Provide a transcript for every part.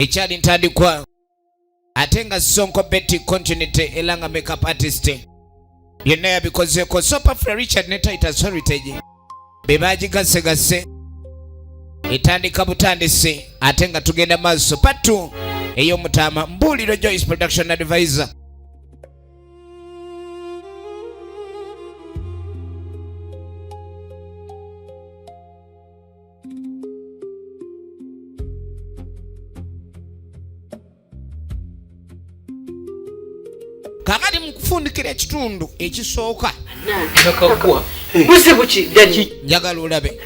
ekyali ntandikwa ate nga Sonko Betty continuity elanga makeup artist byonna yabikozeeko Sopa Richard ne Titus Heritage bebagigasegase etandika butandisi ate nga tugenda maaso patu ey'omutaama Mbuuliro Joyce production advisor. Kakati mukufundikira ekitundu ekisooka nakagwa buzibu ki dadi njagala olabe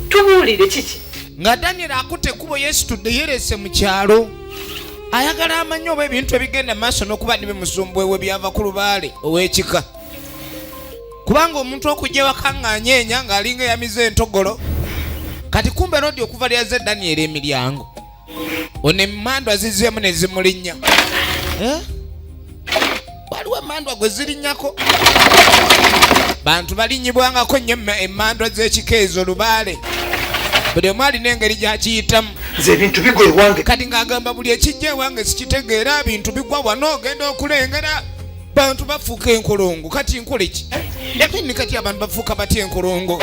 tubuulire kiki nga Daniel akutte kubo yeesitudde yerese mu kyalo ayagala amanye oba ebintu ebigenda maaso n'okuba nibimusumbwewe byava ku lubaale ow'ekika kubanga omuntu okujja wakaŋŋanyeenya ng'alinga eyamize entogolo kati kumbe rodi okuva lyaze Daniel emiryango ono emmandwa zizzeemu ne zimulinnya waliwo emmandwa gwe zirinnyako bantu balinyibwangako nnyo emmandwa z'ekika ezo lubaale buli omu alina engeri gy'akiyitamu nze ebintu bigwa ewange kati ng'agamba buli ekijja ewange sikitegeera bintu bigwa wano ogenda okulengera bantu bafuuka enkolongo kati nkole ki yakini kati abantu bafuuka batya enkolongo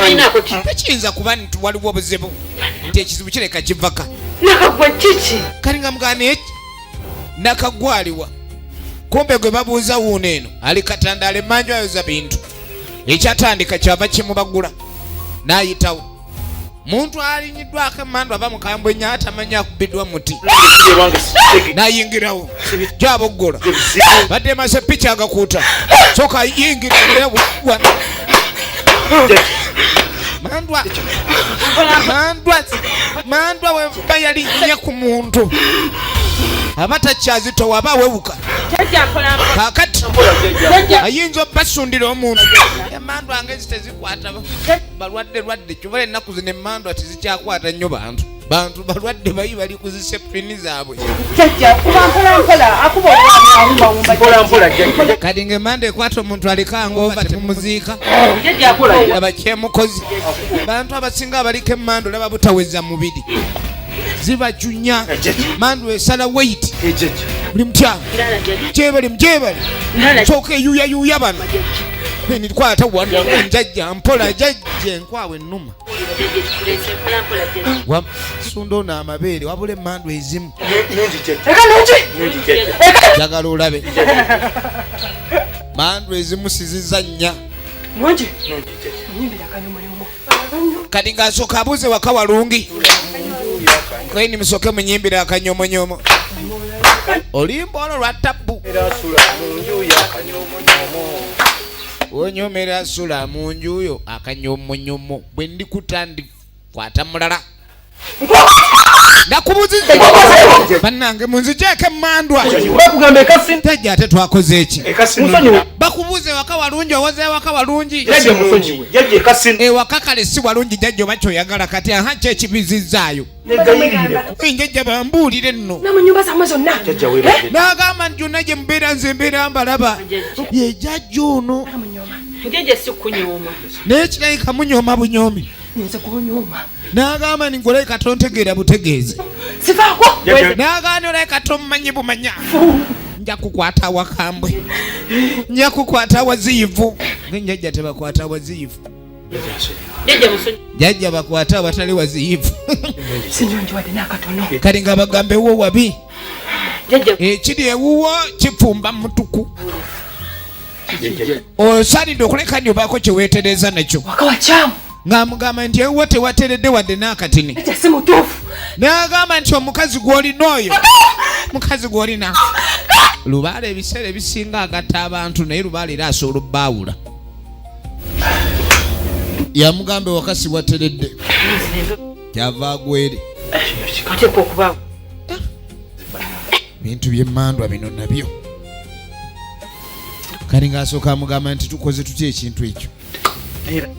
tekiyinza kuba nti waliwo obuzibu nti ekizibu kireka kivaka nakagwa kiki kati nga mugana eki nakagwaliwa kumbe gwe babuuza wuuno eno ali Katandala emmanju ayoza bintu ekyatandika kyava kimubagula n'ayitawo muntu alinyiddwako emmandwa aba mukambwe nnyo atamanya akubiddwa muti n'ayingirawo gyaboggola badde mase picha agakuuta soka yingirira mandwa weba yalinnya ku muntu aba takyazitowa aba awewuka kakati ayinza obbasundira omuntu emmandwa ngezi tezikwata balwadde kyova ennaku zino emmandwa tezikyakwata nnyo bantu balwadde bayi bali ku zisepulini zaabwe kati ng'emmandwa ekwata omuntu alikanga ova temumuziika aba kyemukozi bantu abasinga abaliko emmandwa olaba butaweza mubiri zibajunya mandwa esala weight buli mutya gyebali sooka eyuyayuya bano nikwata wano njajja mpola jajja enkwawe ennuma sunda ono amabeere wabula emmandwa ezimu jagala olabe mandwa ezimu sizizannya kati ng'asooka abuuze waka walungi kweni musoke munyimbira akanyomonyomo olimba olwo lwa tabbu wonyomera sula mu njuyo akanyomonyomo bwe ndikutandikwata mulala ndakubuziza bannange munzigyeko emmandwa tajja ate twakoze eki bakubuuze waka walungi owoze waka walungi ewaka kale si walungi jajja oba kyoyagala kati aha kyekibizizaayo njajja bambuulire nno n'agamba nti yonna gye mubeera nze mbeera mbalaba ye jajja ono naye kirabika munyooma bunyomi n'agamba ni ngolabika tontegeera butegeezi n'agamba olabika tomumanyi bumanya nja kukwata awakambwe nja kukwata awaziivu ng'enjajja tebakwata awaziivu jajja bakwata abatali waziivu kali nga bagamba ewuwo wabi ekiri ewuwo kifumba mutuku osaanidde okuleka nyobaako kyeweetereza nakyo ng'amugamba nti ewuwo tewateredde wadde n'akatini n'agamba nti omukazi gw'olina oyo mukazi gw'olina lubaale ebiseera ebisinga agatta abantu naye lubaale era asobola obbaawula yamugamba wakasi wateredde kyava agwere bintu by'emmandwa bino nabyo kali ng'asooka amugamba nti tukoze tutya ekintu ekyo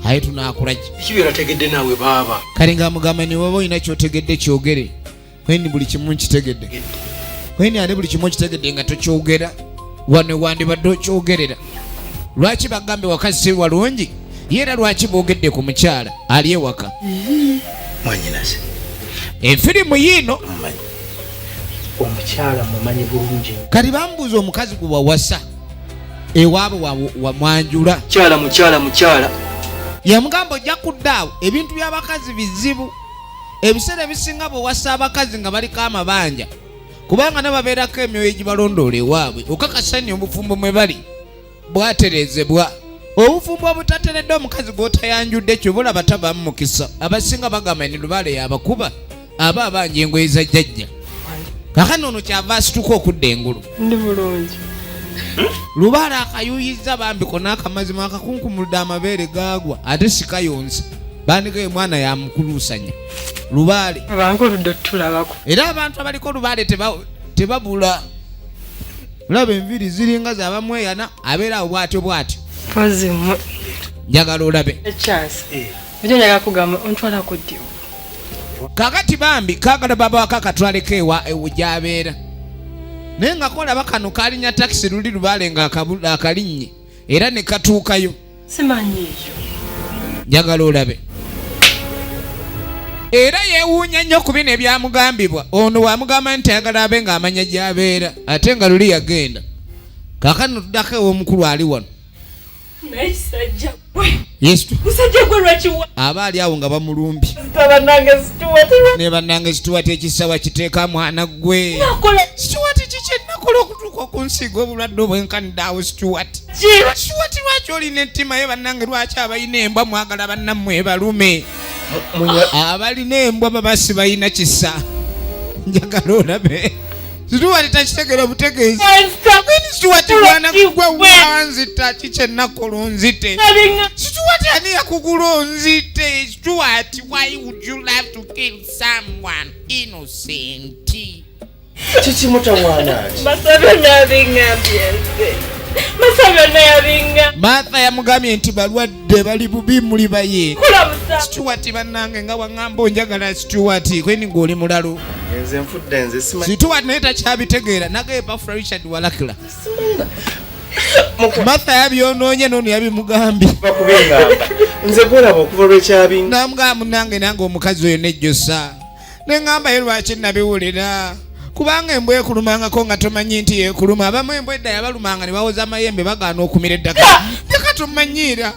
aye tunaakolaki kibeera tegedde naawe baaba kali ng'amugamba ni waba olina kyotegedde kyogere kweni buli kimu nkitegedde kweni ate buli kimu okitegedde nga tokyogera wano wandibadde okyogerera lwaki bagambe wakazi si walungi ye era lwaki boogedde ku mukyala ali ewaka mwanyinase efirimu yiino omukyala mumanyi bulungi. Kati bambuuza omukazi gwe wawasa ewaabwe wa Mwanjula. Mukyala. Yamugamba ojja kuddaawo ebintu by'abakazi bizibu. Ebiseera ebisinga bwe wasa abakazi nga baliko amabanja. Kubanga ne babeerako emyoyo egibalondoola ewaabwe. Okakasanya obufumbo mwe bali bwaterezebwa. Obufumbo obutateredde omukazi gw'otayanjudde kyo bulaba tabamu mukisa. Abasinga bagamba ni Lubaale yabakuba aba abanja engoye za jjajja. Kakano ono kyava asituka okudda engulu. Ndi bulungi. Lubaale akayuyiza bambiko n'akamazima akakunkumuludde amabeere gaagwa ate sikayonsa. Bandika mwana yamukuluusanya. Lubaale Abankuludde tulabako. era abantu abaliko Lubaale tebabula. Laba enviri ziringa zabamweyana abeera bwatyo. Pozi mmwe. Njagala olabe. Chance. Byo njaga kugamba ontwala kuddiwo. Kakati bambi kagala baba wakakatwaleko ewujabeera. Naye nga kolaba kano kalinya taxi luli Lubaale nga akalinnye era ne katuukayo. Simanyi ekyo. Njagala olabe. Era yeewuunya nnyo ku bino ebyamugambibwa. Ono wamugamba nti ayagala abe ng'amanya gy'abeera ate nga luli yagenda. Kaakano tuddako ew'omukulu ali wano. Naye kisajja gwe. Yesu Musajja gwe lwakiwa. aba ali awo nga bamulumbi. Bannange Stuart. Ne bannange Stuart ekisawa kiteeka mwana gwe. Nakola. Stuart kiki ennakola okutuuka okunsiiga obulwadde obwenkanidde awo Stuart. Stuart lwaki olina ettima ye bannange lwaki abalina embwa mwagala bannammwe balume. Abalina embwa babasi balina kisa. Njagala olabe. Stuart takitegera obutegeezi. Stuart mwana gwe wanzita kiki ennakola onzite. Stuart ani yakugula onzite. Stuart, why would you love to kill someone innocent? Kiki mutawaana ati? Masabyo nabingambye. Martha yamugambye nti balwadde bali bubi muli baye. Kula musa. Stuart bannange nga waŋŋamba onjagala Stuart kweni ng'oli mulalo. Nze nfudde nze simanyi. Stuart naye takyabitegeera nagaye Bafra Richard Walakira. Martha yabyonoonye n'ono yabimugambye. Bakubingamba. Nze gwolaba okuva lwekyabinga. Namugamba munnange nange omukazi oyo nejjosa. Ne ŋŋamba ye lwaki nabiwulira. Kubanga embwa ekulumangako nga tomanyi nti yekuluma. Abamu embwa edda yabalumanga ne bawoza amayembe bagaana okumira eddagala. Leka tomanyiira.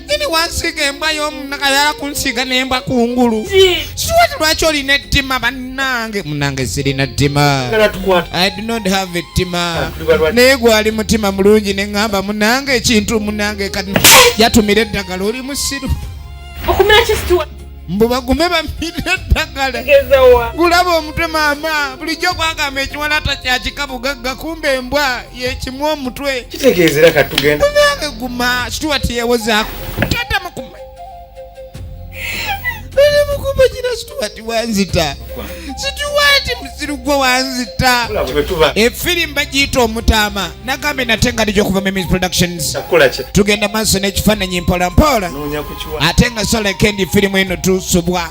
Nini wansiiga embwa y'omunakayala kunsiiga n'embwa kungulu. Stuart lwaki olina ettima bannange? Munnange sirina ttima. I do not have ettima. Naye gwali mutima mulungi ne ŋŋamba munnange ekintu munnange kati yatumira eddagala oli musiru. Okumira ki Stuart? Mbu bagume bamira eddagala. Gulaba omutwe maama bulijjo kwagamba ekiwalata kyakika bugagga kumbe embwa yekimu omutwe. Kitegeezera katugenda. Munange guma Stuart yewozaako. Tata mukuma. Bale mukuma kina Stuart wanzita. Stuart musiru gwe wanzita. Efirimu bagiyita omutaama. Nagambe natenga lijo kuva Memes Productions. Tugenda maaso n'ekifaananyi mpola mpola. Ate nga sola kendi firimu eno tusubwa.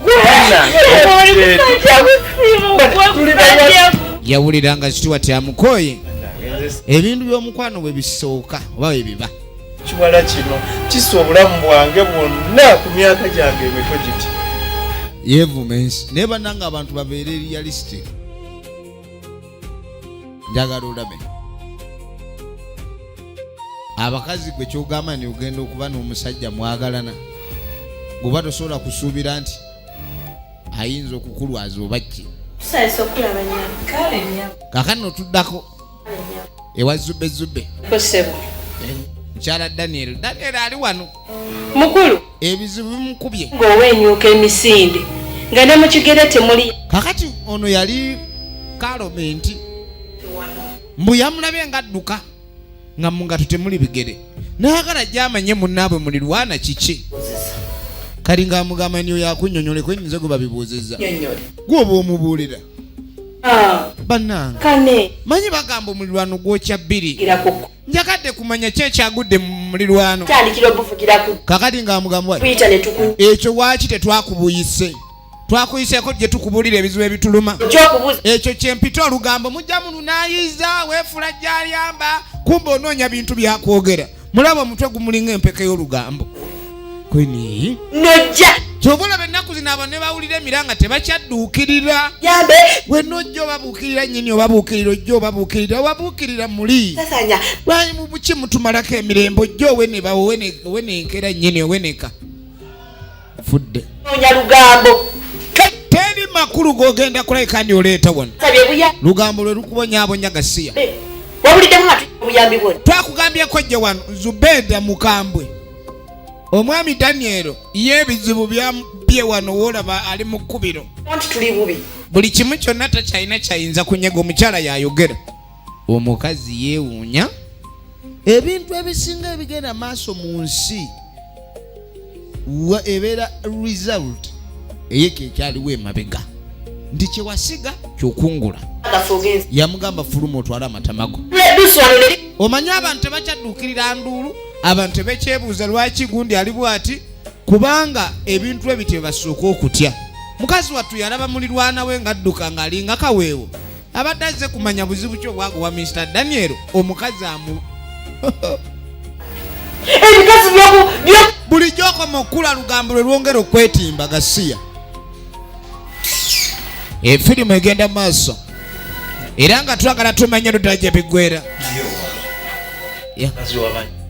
Yawulira nga Stuart amukooye. Ebintu by'omukwano bwe bisooka oba bwe biba. Kiwala kino kisa obulamu bwange bwonna ku myaka gyange emito giti. Yevumensi naye bannanga abantu babeere realistic. Njagala olabe abakazi gwe kyogamba ni ogenda okuba n'omusajja mwagalana goba tosobola kusuubira nti ayinza okukulwaza oba ki. Kakano tuddako ewa Zubbe mukyala Daniel ali wano mukulu ebizibu bimukubye ng'owenyuuka emisinde nga ne mu kigere temuli. Kakati ono yali kalomenti mbu yamulabye nga adduka nga mu ngato temuli bigere naagala gyamanye munnaabwe mulirwana kiki kali ng'amugamba niyo yakunnyonnyoleko enyinza gwe babibuuzizza gwoba omubuulira bannange manyi bagamba omulirwano gwokya bbiri njagadde kumanya ki ekyagudde mu mulirwano. Kakati ng'amugamba ekyo waaki tetwakubuyise twakuyiseeko gye tukubuulira ebizibu ebituluma ekyo kyempita olugambo mujja mulunaayiza weefula gy'ayamba kumbe onoonya bintu byakwogera mulaba omutwe gumulinga empeke y'olugambo Kwini nojja kyobula bennaku zino abo ne bawulira emiranga tebakyadduukirira yambe wenojja obabuukirira nnyini obabuukirira ojja obabuukirira muli sasanya lwaki mu buki mutumalako emirembe ojja owenenkera nnyini oweneka fudde nonya lugambo teri makulu g'ogenda kulabika ndi oleeta wano sabye buya lugambo lwe lukubonyaabonya gasiya wawuliddemu nga buyambi bwona twakugambyeko jje wano Zubeda mukambwe omwami Daniel y'ebizibu byambye wano woolaba ali mu kkubiro anti tuli bubi buli kimu kyonna takyalina kyayinza kunyega omukyala yayogera omukazi yeewuunya ebintu ebisinga ebigenda maaso mu nsi ebeera result eyeko ekyaliwo emabega nti kyewasiga kyokungula yamugamba fuluma otwala amatamago omanyi abantu tebakyadduukirira nduulu abantu tebekyebuuza lwaki gundi ali bwati kubanga ebintu ebyo tebasooka okutya mukazi wattu yalaba mulirwana we ng'adduka ng'alinga kaweewo abadde azze kumanya buzibu ki obwago wa Mr. Daniel omukazi ebikazi buli gy'okoma okula lugambo lwe lwongera okwetimba gasiya efirimu egenda maaso era nga twagala tumanye lutajja biggwera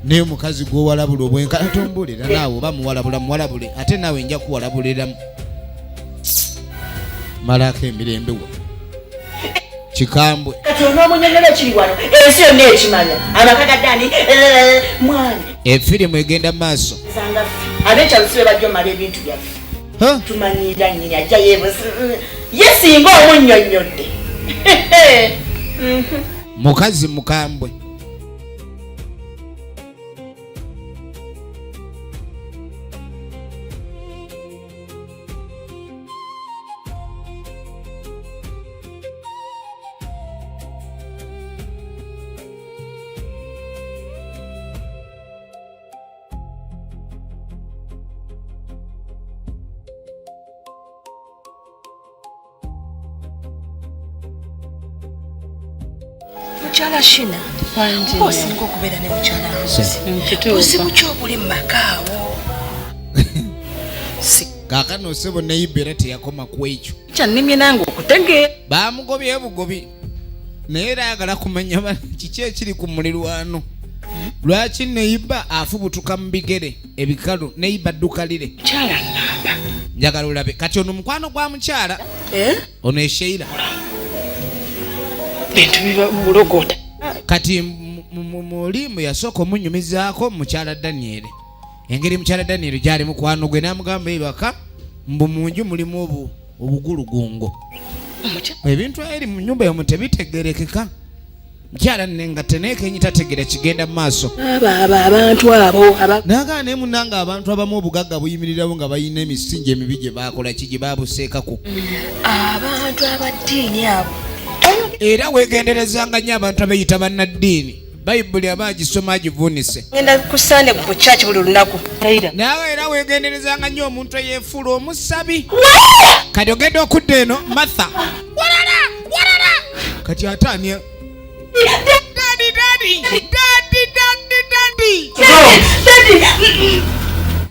naye omukazi gw'owalabula obwenkala tombulira naawe oba muwalabule ate naawe nja kuwalabuliramu malako emirembe wa kikambwe kati onoomunyonyola ekiri wano ensi yonna ekimanya amaka gaddani mwana efirimu egenda maaso abekyalusibe bajja omala ebintu byaffe tumanyira nnyini ajja ye singa omunnyonnyodde mukazi mukambwe Mukyala Shina osinga okubeera ne mukyala buzibu ki obuli mu makaawo kaakano sebo ne Embeera teyakoma ku ekyo kyannimye nange okutegeera baamugobye bugobi naye era ayagala kumanya kiki ekiri ku mulirwano lwaki neyiba afubutuka mu bigere ebikalu neyiba ddukalire mukyala nnamba njagala olabe kati ono mukwano gwa mukyala ono esheira bintu biba bulogota kati mulimu yasooka omunyumizaako mukyala Daniel engeri mukyala Daniel gyali mukwano gwe n'amugamba ebaka mbu munju mulimu obugulugungo ebintu eri mu nnyumba yomu tebitegerekeka mukyala nenga teneekenyi tategera kigenda mu maaso abantu abo naagala naye munnanga abantu abamu obugagga buyimirirawo nga balina emisingi emibi gye baakola ki gye baabuseekako abantu abaddiini abo era weegenderezanga nnyo abantu abeeyita bannaddiini bayibuli abaagisoma agivuunise ngenda ku Sunday ku church buli lunaku naawe era weegenderezanga nnyo omuntu eyeefuula omusabi kati ogenda okudda eno Martha walala kati ataania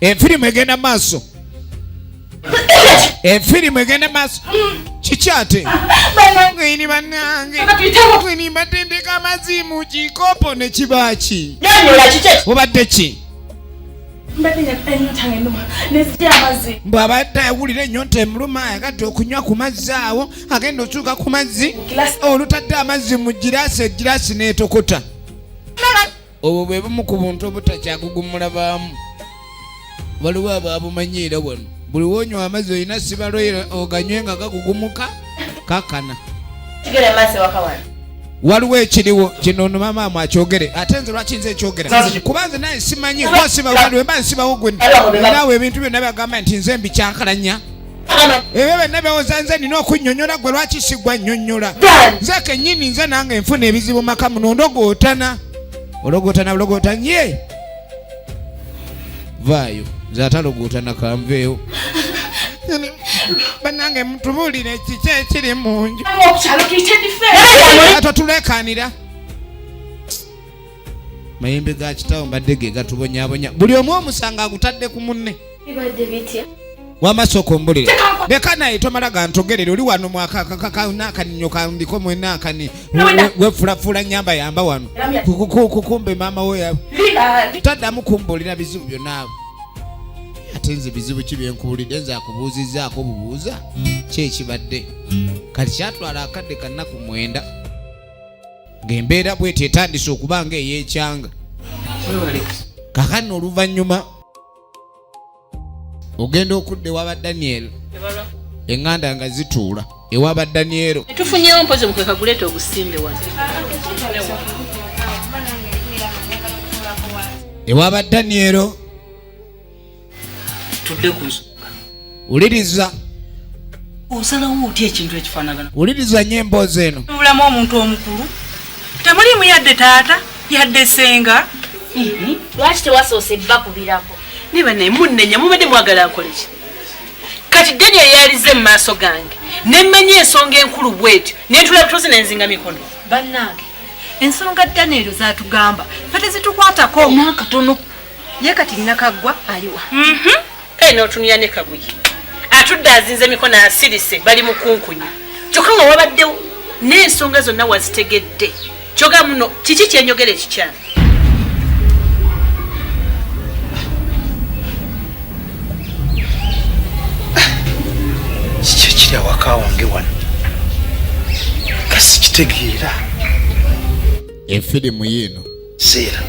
efirimu egenda maaso kiki ate ng'eni bannange ng'eni batendeka amazzi mu kikopo ne kibaaki obadde ki bw'abadde awulira ennyonta emuluma ayagadde okunywa ku mazzi awo agenda okyuka ku mazzi olutadde amazzi mu giraasi egiraasi n'etokota obwo bwe bumu ku buntu obutakyakugumula baamu waliwo abaabumanyiira wano buli wonywa amazzi olina sibaloyera oganywe nga gakugumuka kakana waliwo ekiriwo kino ono maama akyogere ate nze lwaki nze ekyogera kuba nze naye simanyi gwosiba waliwe mba nsibawo gwe naawe ebintu byonna byagamba nti nze mbikyankalanya ebyo byonna byowoza nze nina okunnyonnyola gwe lwaki sigwa nnyonnyola nze kennyini nze nange nfuna ebizibu maka muno ndogootana ye vaayo nze atalogootana kanveewo bannange mutubuulire kiki ekiri mu nju atotulekanira mayembe ga kitawo mbadde ge gatubonyabonya buli omu omusanga agutadde ku munne wamasoko mbulire leka naye tomala gantogerere oli wano mwakakaninyo kandiko mwenakani wefulafula nyamba yamba wano kukumbe maama we taddamu kumbulira bizibu byonaawe ate nze bizibu ki byenkuwulidde nze akubuuzizzaako bubuuza kyekibadde kati kyatwala akadde kannaku 9 ng'embeera bweti etandise okuba nga ey'ekyanga kakano oluvannyuma ogenda okudda ewaba Daniel eŋŋanda nga zituula ewaba Daniel tufunyewo mpozi mukeka guleeta obusimbe wano ewaba Daniel tudde ku nsonga uliriza osalawo otya ekintu ekifaanagana uliriza nnyo emboozi eno tubulamu omuntu omukulu temulimu yadde taata yadde senga lwaki tewasoose bakubirako niba naye munnenya mubadde mwagala nkoleki kati Daniel yalize mu maaso gange nemmenya ensonga enkulu bwetyo nentula butozi nenzinga mikono bannange ensonga Daniel zatugamba fate zitukwatako nakatono ye kati nakaggwa aliwa kale n'otunuya ne kaguyi atudde azinze mikono asirise bali mukunkunya kyokka nga wabaddewo n'ensonga zonna wazitegedde kyoga muno kiki kyenyogera ekikyama kiki ekiri awaka wange wano kasi kitegeera efirimu yiino seera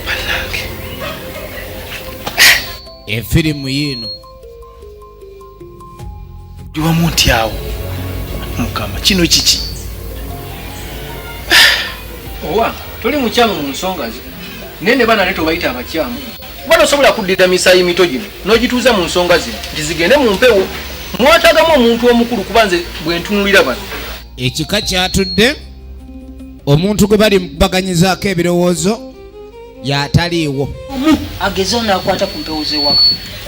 bannange efirimu yiino giwamu nti awo mukama kino kiki owa toli mukyamu mu nsonga ze nene bana leto bayita abakyamu bano osobola kuddira misayi mito gino n'ogituuza mu nsonga zino nti zigende mu mpewo mwatagamu omuntu omukulu kuba nze bwe ntunulira bano ekika kyatudde omuntu gwe bali baganyizaako ebirowoozo yataliiwo agezeho n'akwata ku mpewo z'ewaka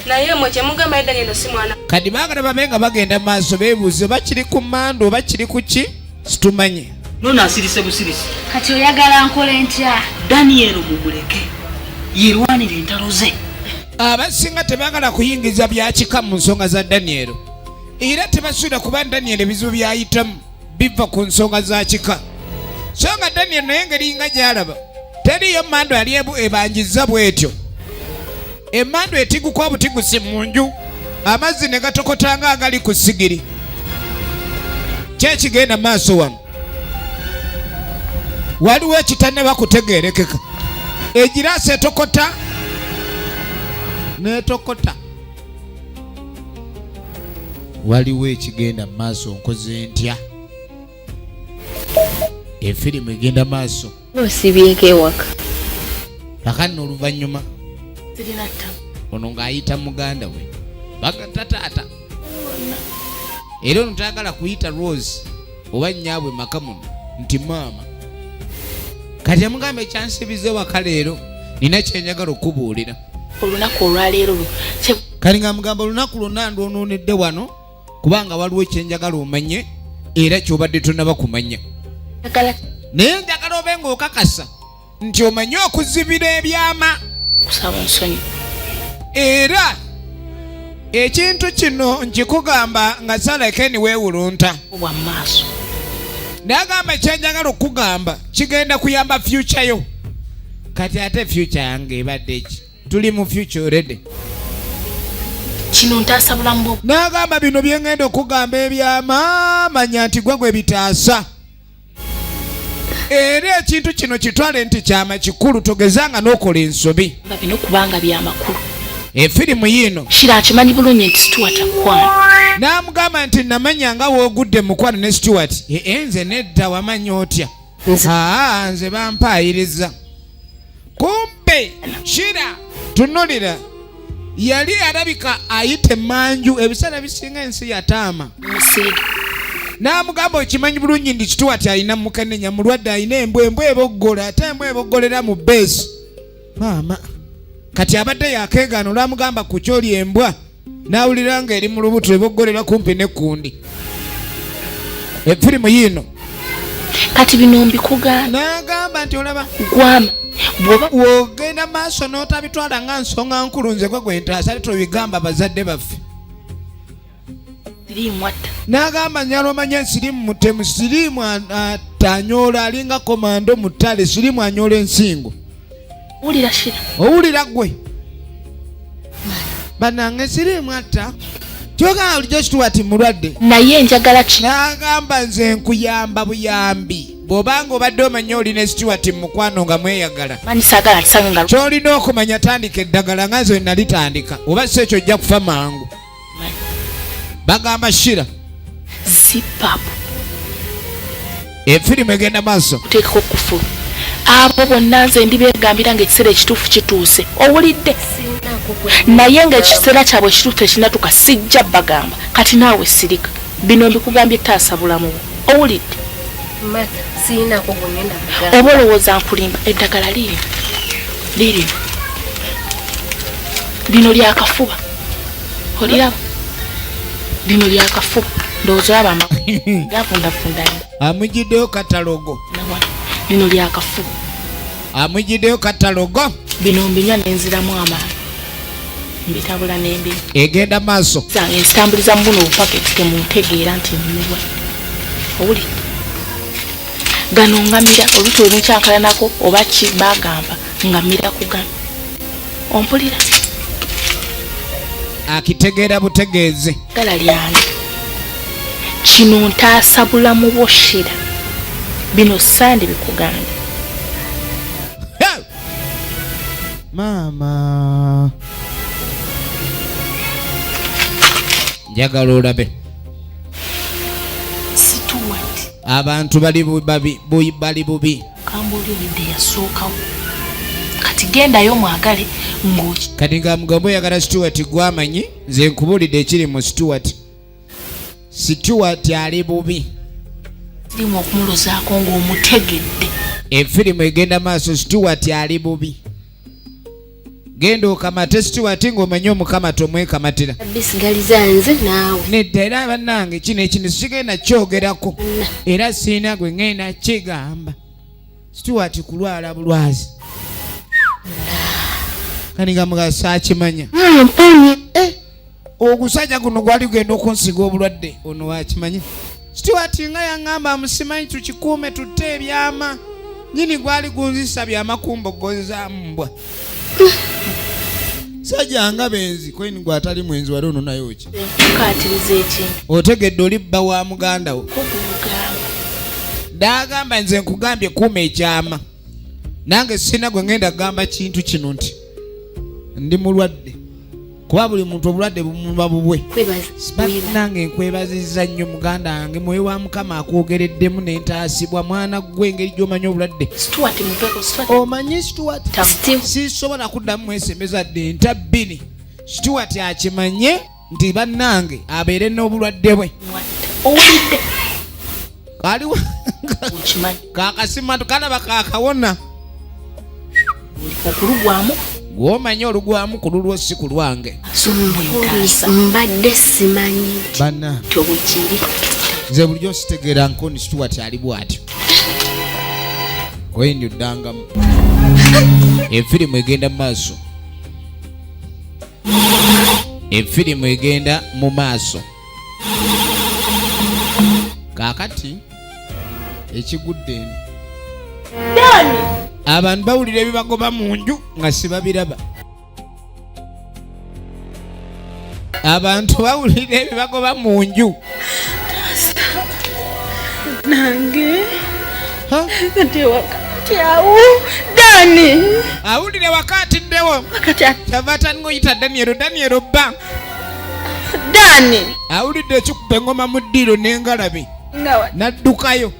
naye mwe kyemugamba Daniel si mwana kati baagala babe nga bagenda mu maaso beebuuze bakiri ku mmando oba kiri ku ki situmanye nono asirise busirisi kati oyagala nkole ntya Daniel mumuleke yerwanira entalo ze abasinga tebaagala kuyingiza byakika mu nsonga za Daniel era tebasuubira kuba Daniel ebizibu byayitamu biva ku nsonga za kika so nga Daniel naye ngeri nga gyalaba teriyo mmando yali ebangiza bwetyo emmando etiguka obutigusi mu nju amazzi ne gatokotanga agali ku sigiri kyekigenda maaso wano waliwo ekitane bakutegeerekeka egiraasi etokota netokota waliwo ekigenda maaso nkoze ntya efirimu egenda maaso osibyeko ewaka kakano oluvannyuma zirina ttamu ono ng'ayita muganda we bagata taata era ono taagala kuyita Rose oba nnyabwe maka muno nti maama kati amugamba ekyansibize waka leero nina kyenjagala okubuulira olunaku olwaleero kali nga mugamba olunaku lwonna ndwonoonedde wano kubanga waliwo ekyenjagala omanye era kyobadde tonaba kumanya naye njagala obe ng'okakasa nti omanye okuzibira ebyama kusaba nsonyi era ekintu kino nkikugamba nga salekeni weewulunta obwa maaso nagamba ekyenjagala okugamba kigenda kuyamba future yo kati ate future yange ebadde ki tuli mu future already kino ntaasa bulamu bwo nagamba bino byengenda okugamba ebyama manya nti gwe bitaasa era ekintu kino kitwale nti kyama kikulu togezanga n'okola ensobi nga bino kubanga byamakulu efirimu yiino kira akimanyi bulungi nti Stuart akwana n'amugamba nti namanya nga woogudde mukwano ne Stuart nze nedda wamanya otya nze bampayiriza kumbe kira tunulira yali alabika ayita emanju ebiseera bisinga ensi yataama musiiga n'amugamba okimanyi bulungi ndi Stuart alina mukenenya mulwadde alina embwembwe eboggola ate embwa eboggolera mu beesi maama kati abadde yakeegaana olwamugamba ku kyoli embwa n'awulira nga eri mu lubuto eboggolera kumpi n'ekkundi Efirimu yino kati bino mbikugaana n'agamba nti olaba gwama bwoba wogenda maaso n'otabitwala nga nsonga nkulu nze gwe ntaasa tubigamba bazadde baffe. siriimu atta N'agamba nnyalo manye siriimu mutemu, siriimu atanyoola alinga komando mu ttale, siriimu anyoola ensingo. owulira shira Owulira gwe bannange siriimu atta kyogamba bulijjo Stuart mulwadde. naye njagala ki N'agamba nze nkuyamba buyambi bw'obanga obadde omanya olina Stuart mukwano nga mweyagala. mani saagala kisanga nga Ky'olina okumanya tandika eddagala nga nze nalitandika oba si ekyo ojja kufa mangu. Bagamba Shira zipapu efirimu egenda maaso. kuteekako kufulu abo bonna nze ndibeegambira ng'ekiseera ekituufu kituuse owulidde naye ng'ekiseera kyabwe ekituufu tekinatuuka sijja bagamba kati naawe sirika bino mbikugambye taasa bulamu bwo owulidde oba olowooza nkulimba eddagala lirino lino lyakafuba oliraba lino lyakafuba ndowooza olaba gavundavundanye Amugiddeyo katalogo. lino lyakafuba Amugiddeyo katalogo. bino mbinywa nenziramu amaanyi mbitabula n'embinya Egenda maaso. zange nzitambuliza mu buno obupaketi temuntegeera nti nnyuwa owulidde gano ngamira oluti olukyankalanako oba ki bagamba ngamira kugana ompulira Akitegeera butegeeze. gala lyange kino ntaasa bulamu bwo Shira bino sandi bikugambye Hey! Maama njagala olabe Stuart abantu bali bubi. kamba oli olidde yasookawo kati gendayo mwagale ng'oki Kati nga mugambo oyagala Stuart gwamanyi nze nkubuulidde ekiri mu Stuart. Stuart ali bubi. sirimu okumulozaako ng'omutegedde Efirimu egenda maaso. Stuart ali bubi. Genda okamate Stuart ng'omanye omukama tomwekamatira. bisigaliza nze naawe Nedda era bannange kino ekino sikigenda kyogerako era siina gwe ngenda kigamba. Stuart kulwala bulwazi kani nga mugasa akimanya. Ogusajja guno gwali genda okunsiga obulwadde ono wakimanyi. Stuart nga yaŋŋamba amusimanyi tukikuume tutte ebyama nyini gwali gunzisa byama kumbogoza mbwa. Sajja benzi kweni gwatali mwenzi wali ono nayo ki nkaatiriza ekintu otegedde olibba wa muganda wo. kugugamba Ndagamba nze nkugambye kuuma ekyama nange sina gwe ngenda kugamba kintu kino nti ndi mulwadde kuba buli muntu obulwadde bumuba bubwe. Nange nkwebazizza nnyo muganda wange mwoyo wa Mukama akwogereddemu n'entaasibwa mwana gwe engeri gy'omanyi obulwadde. Stuart mupeko Stuart Omanyi Stuart sisobola kuddamu mwesembeza dde nta bbiri. Stuart akimanye nti bannange abeere n'obulwadde bwe. owulidde Kaliwa okimanyi kakasimatu kalaba kakawona okulugwamu gw'omanyi olugwamu ku lulwo si ku lwange. ntaasa mbadde simanyi Banna tobukiri nze bulijjo sitegeera nkoni Stuart ali bw'atyo. Oyindi oddangamu. Efirimu egenda mu maaso. Efirimu egenda mu maaso. Kaakati ekigudde eno abantu bawulira ebibagoba mu nju nga sibabiraba. Abantu bawulira ebibagoba mu nju. nange kati wakati awo Dani Awulire wakatiddewo wakati kyava tangoyita Daniel bba. Dani Awulidde ekikuba engoma mu ddiiro n'engalabi nga n'addukayo.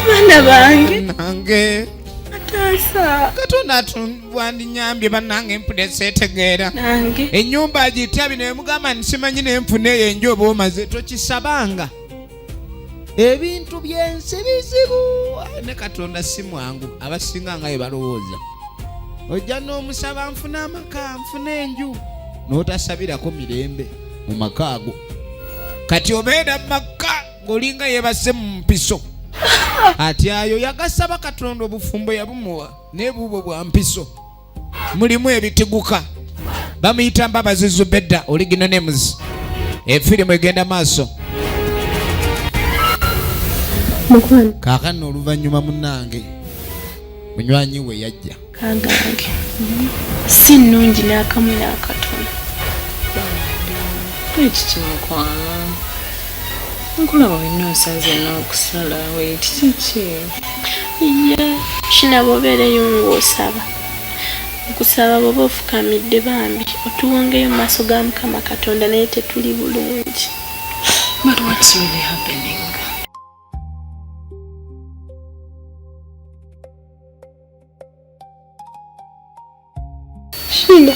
abaana bange Nange ataasa Katonda wandinnyambye bannange empule seetegeera. nange Ennyumba agitya bino emugamba nsimanyi n'enfuna eyo enju oba omaze tokisabanga. Ebintu byensi bizibu ne Katonda si mwangu abasinga nga bwe balowooza. Ojja n'omusaba nfuna amaka nfuna enju n'otasabirako mirembe mu maka ago. Kati obeera mu maka ng'olinga yeebase mu mpiso. Ati ayo yagasaba Katonda obufumbo yabumuwa naye buubwo bwa mpiso. Mulimu ebitiguka. Bamuyita Mbabazi Zubedda original names. Efirimu egenda maaso. Kaakano oluvannyuma munnange munywanyi we yajja. Kagange si nnungi n'akamu n'akatono. Ekikimukwano nkulaba olina osaze n'okusala weeti kiki? Ye kina bw'obeereyo ng'osaba okusaba bw'oba ofukamidde bambi otuwongeyo mu maaso ga Mukama Katonda naye tetuli bulungi. But what's really happening? Shina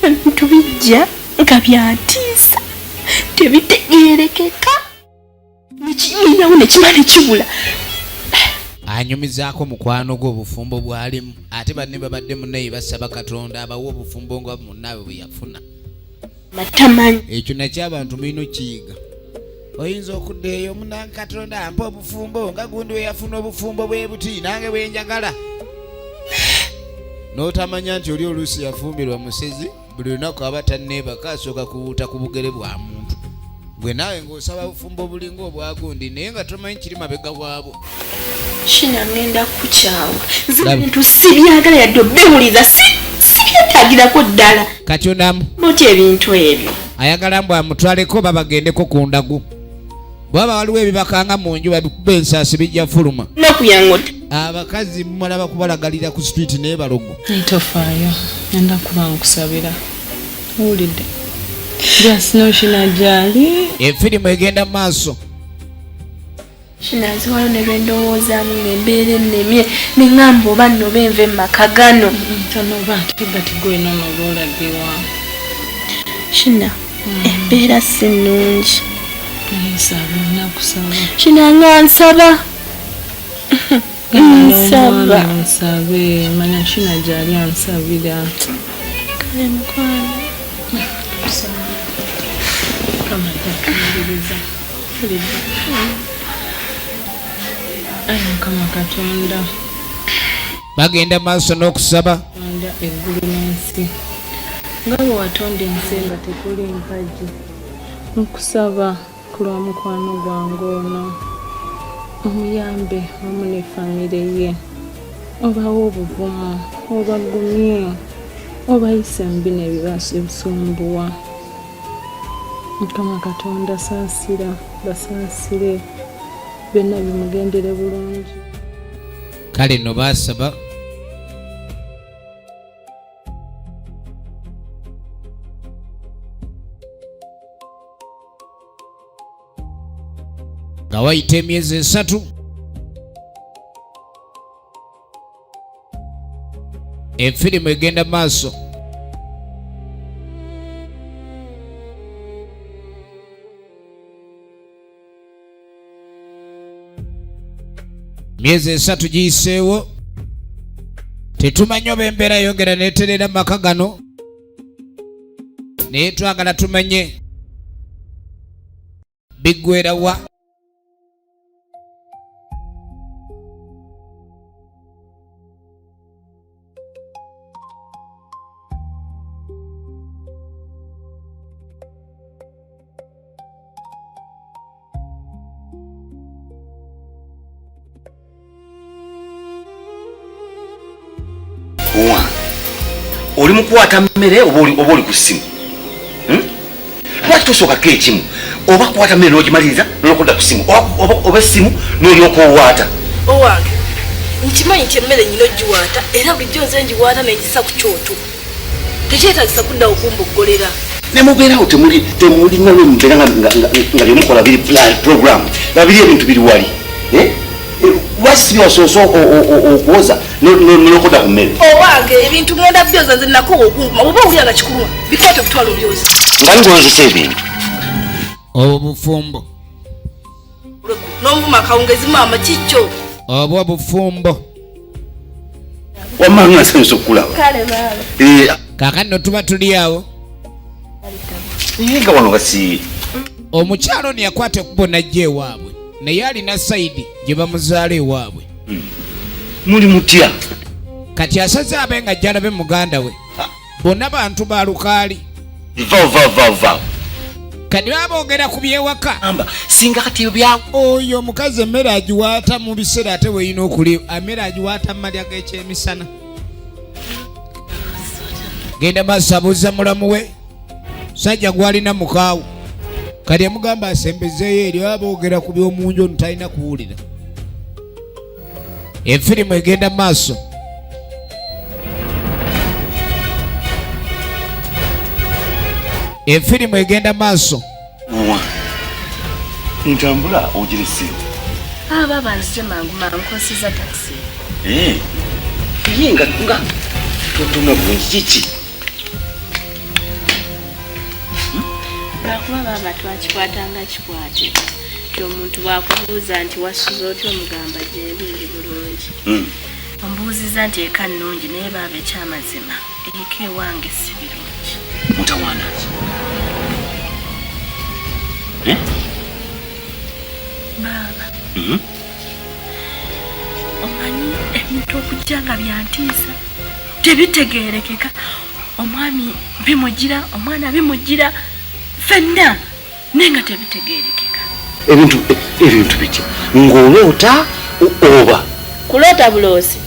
ebintu bijja nga byatiisa tebitegeerekeka nekiyinawo nekima nekibula. Anyumizaako mukwano gwe obufumbo bwalimu ate banne babadde munnaye basaba Katonda abawa obufumbo nga munnaabwe bwe yafuna. Matamanyi ekyo nakyo abantu mulina okiyiga. Oyinza okudda eyo munange Katonda ampa obufumbo nga gundi we yafuna obufumbo bwe buti nange bwe njagala. N'otamanya nti oli oluusi yafumbirwa musezi buli lunaku aba tanneebaka asooka kuwuuta ku bugere bwa muntu. Gwe naawe ng'osaba bufumbo bulinga obwagundi naye nga tomanyi kiri mabega bwabwo. Shina ngenda kukyawa nze bintu sibyagala yadde obiwuliza sibyetaagirako ddala. Kati onamu mutya ebintu ebyo ayagala mbu amutwaleko babagendeko ku ndagu. Bwaba waliwo ebibakanga mu nju babikuba ensaasi bijja fuluma. Nokuyangota abakazi mumala bakubalagalira ku street naye balogo. Tofaayo nenda kuba nkusabira owulidde jasino Shina gyali efirimu egenda maaso. Shina nziwalo ne bendowoozaamu ng'embeera ennemye ne ŋŋamba oba nno benve mu maka gano. tonoba tigati gwena onoba olabbiwa. Shina embeera si nnungi. Nsaba nakusaba. Shina nga nsaba. Nsaba. Nsabe manya Shina gyali ansabira. Kale mukwano. Kama takumaliriza. Ayi Mukama Katonda. Bagenda maaso n'okusaba. Katonda eggulu n'ensi. Nga bwe watonda ensi nga tekuli mpagi. Nkusaba ku lwa mukwano gwange ono. Omuyambe wamu ne famire ye. Obawo obuvumu, obagumye, obayise mu bino ebibasumbuwa. Mukama Katonda saasira, basaasire, byonna bimugendere bulungi. Kale no baasaba. Nga wayita emyezi 3 efirimu egenda maaso. Myezi 3 giyiseewo tetumanyi oba embeera yongera neeterera mu maka gano naye twagala tumanye biggweera wa. Oli mukwata mmere oba oli ku ssimu. Lwaki tosookako ekimu oba kwata mmere n'ogimaliriza n'okudda ku ssimu oba essimu n'olyoka owaata. Owange nkimanyi nti emmere nyina ogiwaata era bulijjo nze ngiwaata n'engisa ku kyoto tekyetagisa kudda okumboggolera. Ne mubeerawo temulina lwemumbeera nga lyomukola biri program babiri ebintu biri wali. Lwaki byosoose okuwoza n'okudda ku mmere. Owange ebintu ngenda byoza nze nako okumpa oba owulira nga kikuluma bikwate okutwala obyoza. Nga ngonzisa ebintu. Obwo bufumbo. N'omuvuma akawungezi maama kikyo. Obwo bufumbo. Wamma nga nsanyusa okukulaba. Kale baaba. Kaakano tuba tuli awo. Yinga wano basi. Omukyalo ne yakwata ekkubo n'ajja ewaabwe naye alina sayidi gye bamuzaala ewaabwe. Muli mutya? Kati asaze abe nga ajjalabe muganda we. Bonna bantu ba lukaali. Va. Kati baboogera ku byewaka. Amba singa kati bya oyo omukazi emmere agiwaata mu biseera ate weeyina okuli emmere agiwaata mu malya g'ekyemisana. Genda maaso abuuza mulamu we sajja gwalina mukaawu kati amugamba asembezeeyo eri baboogera ku by'omunju ono talina kuwulira. Efirimu egenda maaso. Efirimu egenda maaso. Ntambula ogirese. Baba nzije mangu nkosiza taxi. Yinga totuna bulungi kiki? Bakuba baba twakikwatanga kikwate. Omuntu bwakubuuza nti wasuza otya omugamba gye bindi bulungi. Ombuuziza nti eka nnungi naye baba ekyamazima eka ewange si birungi. Mutawaana ki? Baba. Omanyi ebintu okujja nga byantiisa tebitegeerekeka. Omwami bimugira, omwana bimugira, ffenna naye nga tebitegeerekeka. Ebintu biki? Ng'oloota oba? Kuloota buloosi.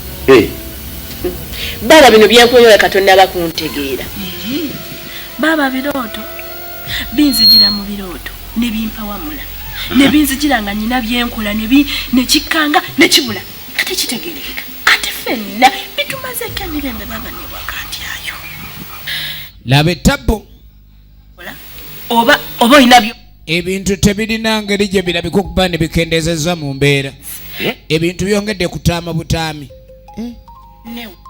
Baba bino byenkuyola Katonda bakuntegeera. Baba birooto binzijira mu birooto ne bimpawamula. Ne binzijira nga nyina byenkola ne kikanga ne kibula. Kati kitegeerekeka. Kati ffenna bitumaze kyamirembe baba ne wakantyayo. Laba ettabbo. Oba oyina byo. Ebintu tebirina ngeri gye birabika okuba ne bikendezezza mu mbeera. Ebintu byongedde kutaama butaami.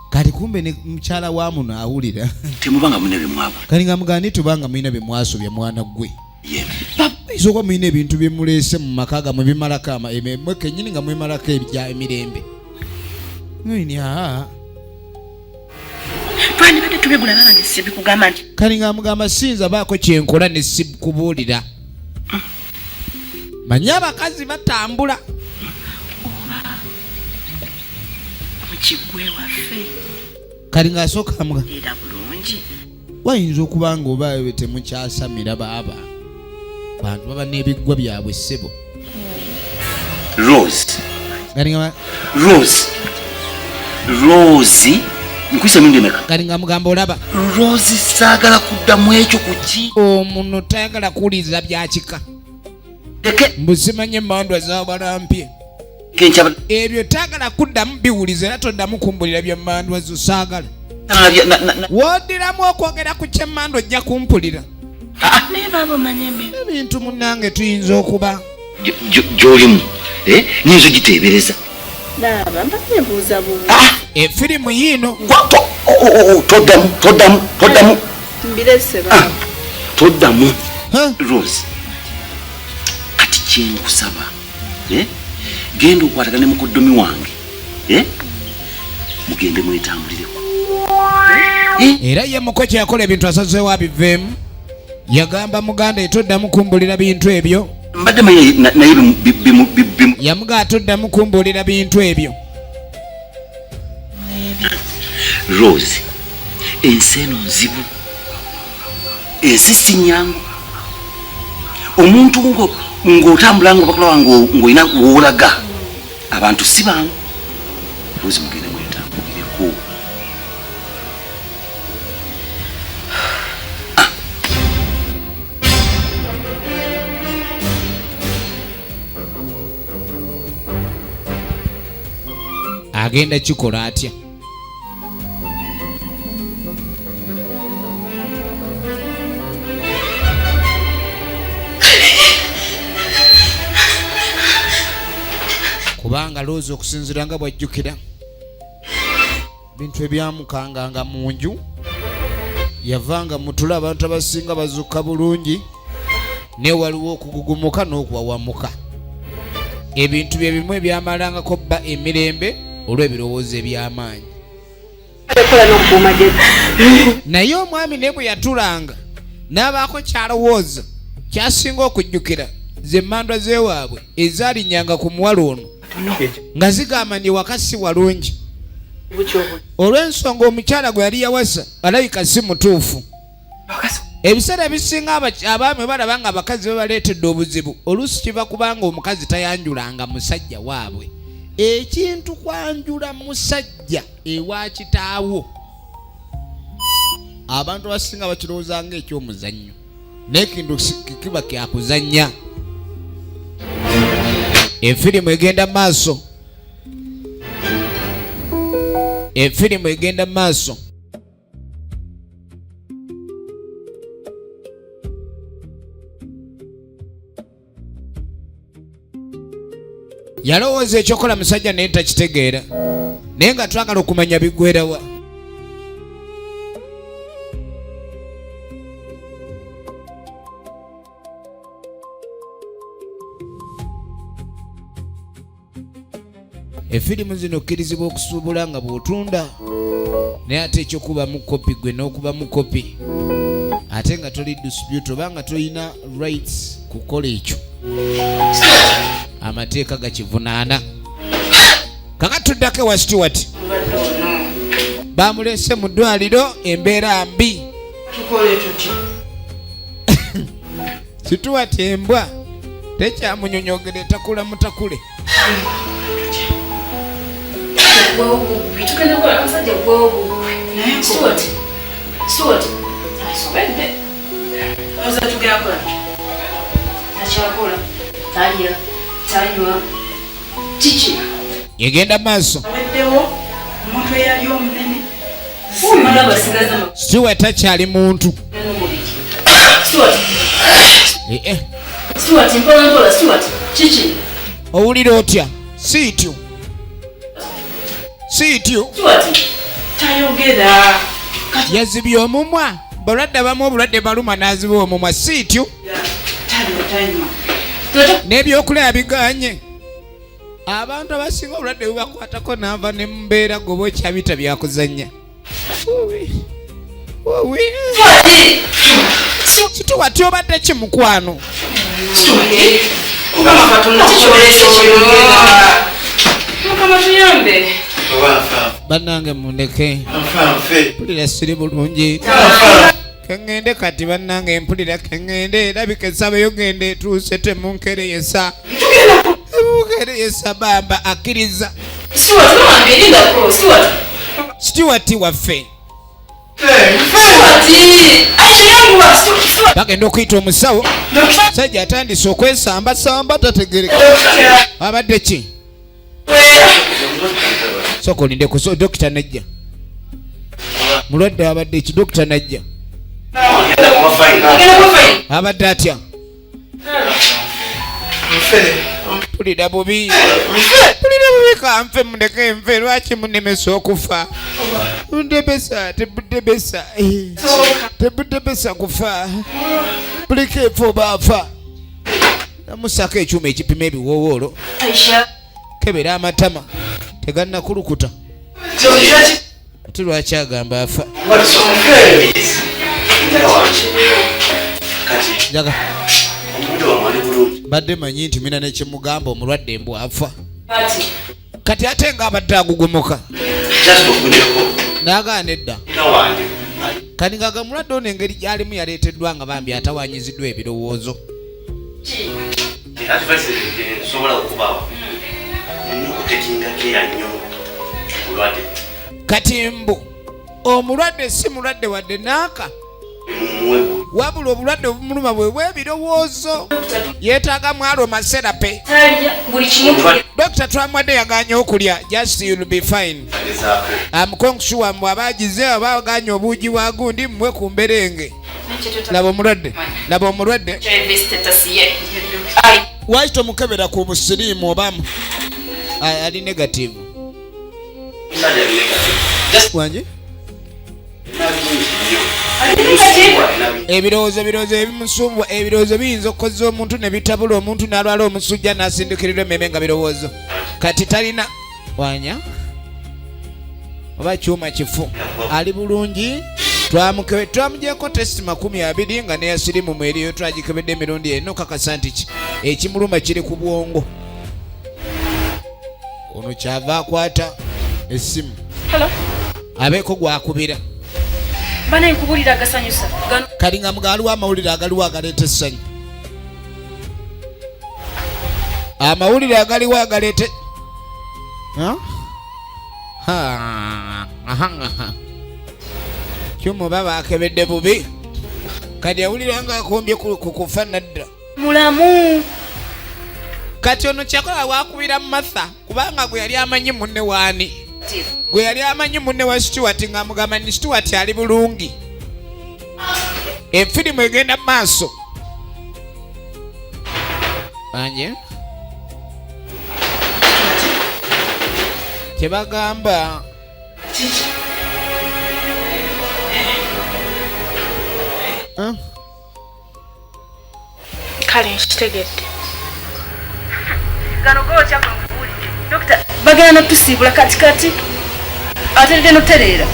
Kati kumbe ne mukyala wa muno awulira. Temubanga mune bimwabo. Kali nga mugani tubanga mwina bimwasobya mwana gwe. Isoko mwine ebintu byemuleese mu maka gamwe bimalako emwe kennyini nga mwemalako ebya emirembe. Mwini twandibadde tubigula baba nti sibikugamba nti. Kali nga mugamba sinza baako kyenkola ne sikubuulira. Manyi abakazi batambula. Mukigwe waffe. Kali nga asooka mugamba. Era bulungi. Wayinza okuba nga oba temukyasamira baaba. Bantu baba n'ebiggwa byabwe ssebo. Rose. Nkwisa mindi meka. Kali nga mugamba olaba. Rose saagala kuddamu ekyo kuki? Omuno tayagala kuwuliriza byakika. Mbusimanye emandwa z'abalampye. Ebyo tayagala kuddamu biwuliza era toddamu kumbulira by'emmandwa zo saagala. Woddiramu okwogera ku kyemmandwa ojja kumpulira. Naye baba omanye ebintu munnange tuyinza okuba. Gy'olimu nyinza ogiteebereza. Baba mpaka embuuza buuza. Efirimu yiino. Toddamu. Mbirese baba. Toddamu. Rose. Kati kyenkusaba. Genda okwatagane mukoddomi wange. Mugende mwetambulireko. Era ye muko kyeyakola ebintu asazeewo abiveemu. Yagamba muganda etoddamu kumbulira bintu ebyo. Mbadde naye yamuga atoddamu kumbulira bintu ebyo. Rose, ensi eno nzibu. Ensi si nnyangu. Omuntu ng'otambula ng'obakola ng'olina w'olaga. Abantu si bangu. Rose mugende mwetambulireko. Agenda kikola atya? Kubanga Rose okusinziira nga bwajjukira bintu ebyamukanganga mu nju yavanga mutula abantu abasinga bazukka bulungi ne waliwo okugugumuka n'okwawamuka. Ebintu bye bimu ebyamalangako bba emirembe olw'ebirowoozo eby'amaanyi. Naye omwami ne bwe yatulanga n'abaako kyalowooza kyasinga okujjukira ze mandwa zeewaabwe ezaalinnyanga ku muwala ono nga zigamba ndi waka si walungi olw'ensonga omukyala gwe yali yawasa alabika si mutuufu. Ebiseera ebisinga abaami balaba nga abakazi babaleetedde obuzibu oluusi kiva kubanga omukazi tayanjulanga musajja waabwe. Ekintu kwanjula musajja ewa kitaawo abantu abasinga bakirowooza nga eky'omuzannyo naye kintu kiba kyakuzannya. Efirimu egenda maaso, efirimu egenda maaso. Yalowooza ekyokola musajja naye takitegeera naye nga twagala okumanya biggwerawa. Efirimu zino okkirizibwa okusuubula nga bw'otunda naye ate ekyokuba mu kopi gwe n'okuba mu kopi ate nga toli dispute oba nga tolina rights kukola ekyo amateeka gakivunaana. Kakatuddako ewa Stewart bamulese mu ddwaliro embeera mbi. Stewart embwa tekyamunyonyogere takula mutakule. Yegenda maaso. Stewart takyali muntu. Owulira otya? Siityo yazibye omumwa balwadde abamu obulwadde baluma n'aziba omumwa. Siityo n'ebyokulya biganye. Abantu abasinga obulwadde bubakwatako n'ava ne mumbeera goba okyabita byakuzannya. Stewart obadde ki mukwano? Bannange mundeke mpulira siri bulungi kengende kati bannange mpulira kengende erabika esaba yogende etuuse temunkereyesa bamba akkiriza. Stewart waffe bagenda okuyita omusawo sajja atandise okwesambasamba tategereka abadde ki soka olindeko dokita najja mulwadde abadde ki dokita najja abadde atya pulira bubi kanfe mundeke nfe lwaki munemesa okufa tebudebesa kufa buliko efo baafa namusako ekyuma ekipima ebiwoowoolo kebera amatama tegannakulukuta ate lwaki agamba afa. Badde manyi nti mina nekyemugamba omulwadde embwa afa kati ate nga abadde agugomoka n'agaana edda kati nga gamulwadde ono engeri gy'alimu yaleeteddwa nga bambi atawanyiziddwa ebirowoozo. Kati mbu omulwadde si mulwadde wadde naaka wabula obulwadde obumuluma bwe bw'ebirowoozo yeetaaga mwalo maserape. Dokita twamwadde yaganya okulya just you'll be fine. Amukonkusuwa mbw abagize aba aganya obuugi bwa gundi mmwe ku mberenge. Laba omulwadde lwaki tomukebera ku busiriimu obamu ali negative wanje ebirowoozo ebimusubwa ebirowoozo biyinza okukozesa omuntu ne bitabula omuntu n'alwala omusujja n'asindikirirwa emmeme nga birowoozo kati talina wanya oba kyuma kifu ali bulungi Twamugyeko testi 20 nga neya sirimu mweriyo twagikebedde emirundi eno kakasa nti ekimuluma kiri ku bwongo. Ono kyava akwata essimu. Hello. Abeeko gwakubira. Bana nkubulira agasanyusa. Kali nga mugaliwo amawulire agaliwo agaleeta essanyu. Amawulire agaliwo agaleeta Kimu baba akebedde bubi. Kati awulira nga akombye kufa nadda. Mulamu. Kati ono kyakola wakubira Martha kubanga gwe yali amanyi munne waani. Gwe yali amanyi munne wa Stuart nga mugamba ni Stuart ali bulungi. Efirimu egenda maaso. Anje? Kyebagamba kale nkitegedde. Gano gocha kumvulire. Dokta, Bagana tusibula katikati. Ate no terera.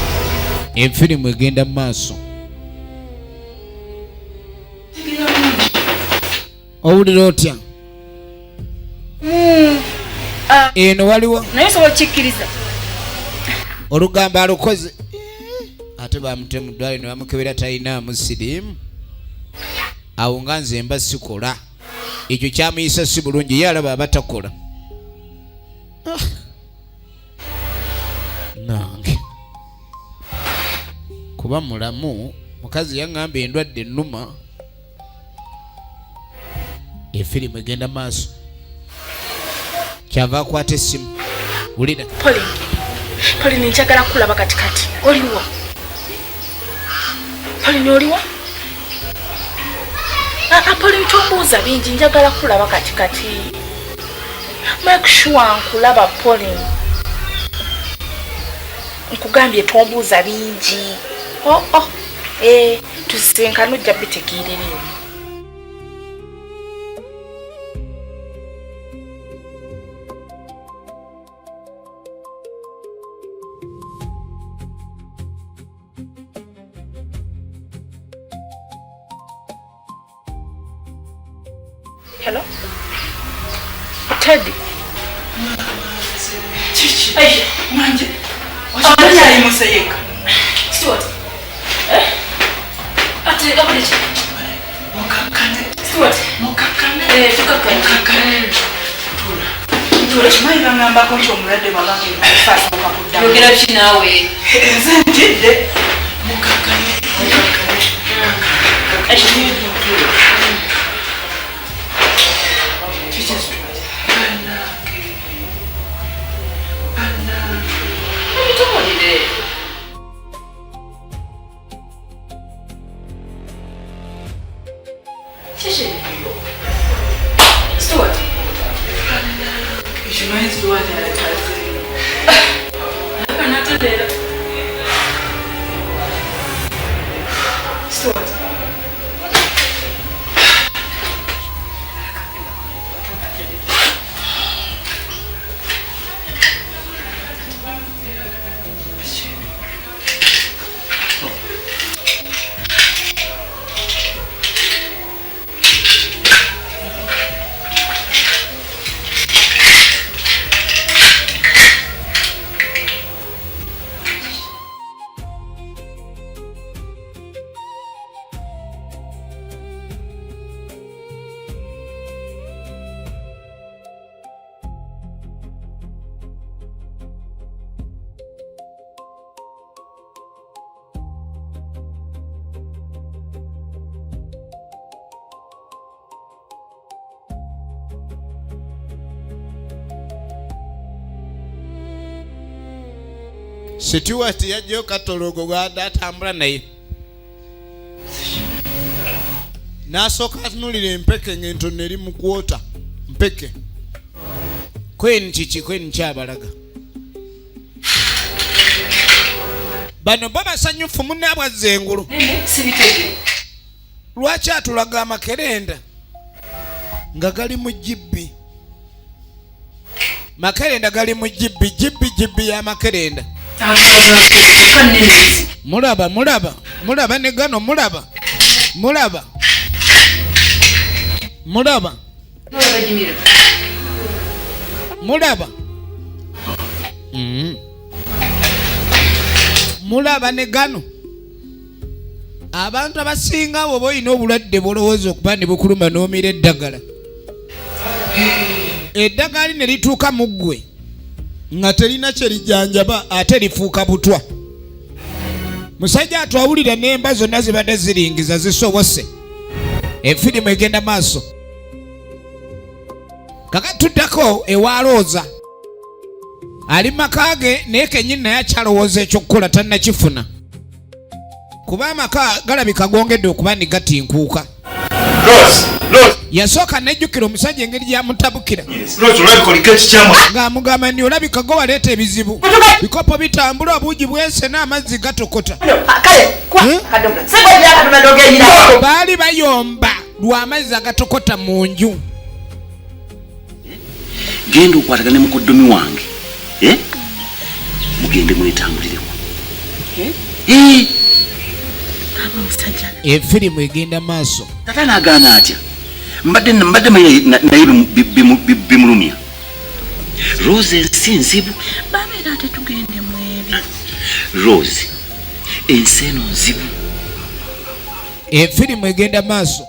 Efirimu egenda maaso. Owulira otya? Eno waliwo naye sobola kikkiriza olugambo alukoze ate bamutemu ddwali ne bamukebera talinaamu sirimu awo nga nze mba sikola ekyo kyamuyisa si bulungi ye alaba abatakola nange kuba mulamu mukazi yaŋŋamba endwadde ennuma efirimu egenda maaso kyava akwata essimu wulira Pauline njagala kulaba katikati oliwo Pauline oliwo Pauline tombuuza bingi njagala kulaba katikati make sure nkulaba Pauline nkugambye tombuuza bingi tusinkana ojja bitegeerera Hello? Teddy. Chichi. Aisha, manje. Washanya alimuseyeka. Stuart. Ate abuli. Mukakane. Stuart. Mukakane. Tukakane. Tula chimayira ngamba ko ncho mulade babange fasa okakudda. Yogera ki nawe? Nze ntidde. Mukakane. Aisha. Stuart. Ishimai Stuart anakazi. Anatendera. Stuart. Stuart yajjo katologo gwada atambula naye nasooka atunulira empeke ng'entono eri mu kwota mpeke kweni kiki kweni kyabalaga bano babasanyufu munnaabwe azza engulu Sibitege. lwaki atulaga amakerenda nga gali mu jibbi makerenda gali mu jibbi ya makerenda mulaba mulaba ne gano mulaba mulaba ne gano abantu abasinga abo boyina obulwadde bolowooza okuba ne bukuluma n'omira eddagala eddagala ne lituuka mu ggwe nga terina kye lijjanjaba ate lifuuka butwa. Musajja atwawulira n'emba zonna zibadde ziringiza zisobose efirimu egenda maaso. Kaka tuddako ewa Looza ali maka ge naye kennyini naye akyalowooza ekyokukola tannakifuna kuba amaka galabika gongedde okuba ni gatinkuuka. Yasooka nejjukira omusajja engeri gyamutabukira ng'amugamba nti olabika go waleeta ebizibu bikopo bitambula obuugi bwese n'amazzi gatokota. Baali bayomba lw'amazzi agatokota mu nju. Genda okwatagane mukoddomi wange mugende mwetambulireko. Efirimu egenda maaso. Tata n'agaana atya mbadde naye bimulumya. Rose ensi nzibu babeera ate tugende mu ebyo. Rose ensi eno nzibu. Efirimu egenda maaso.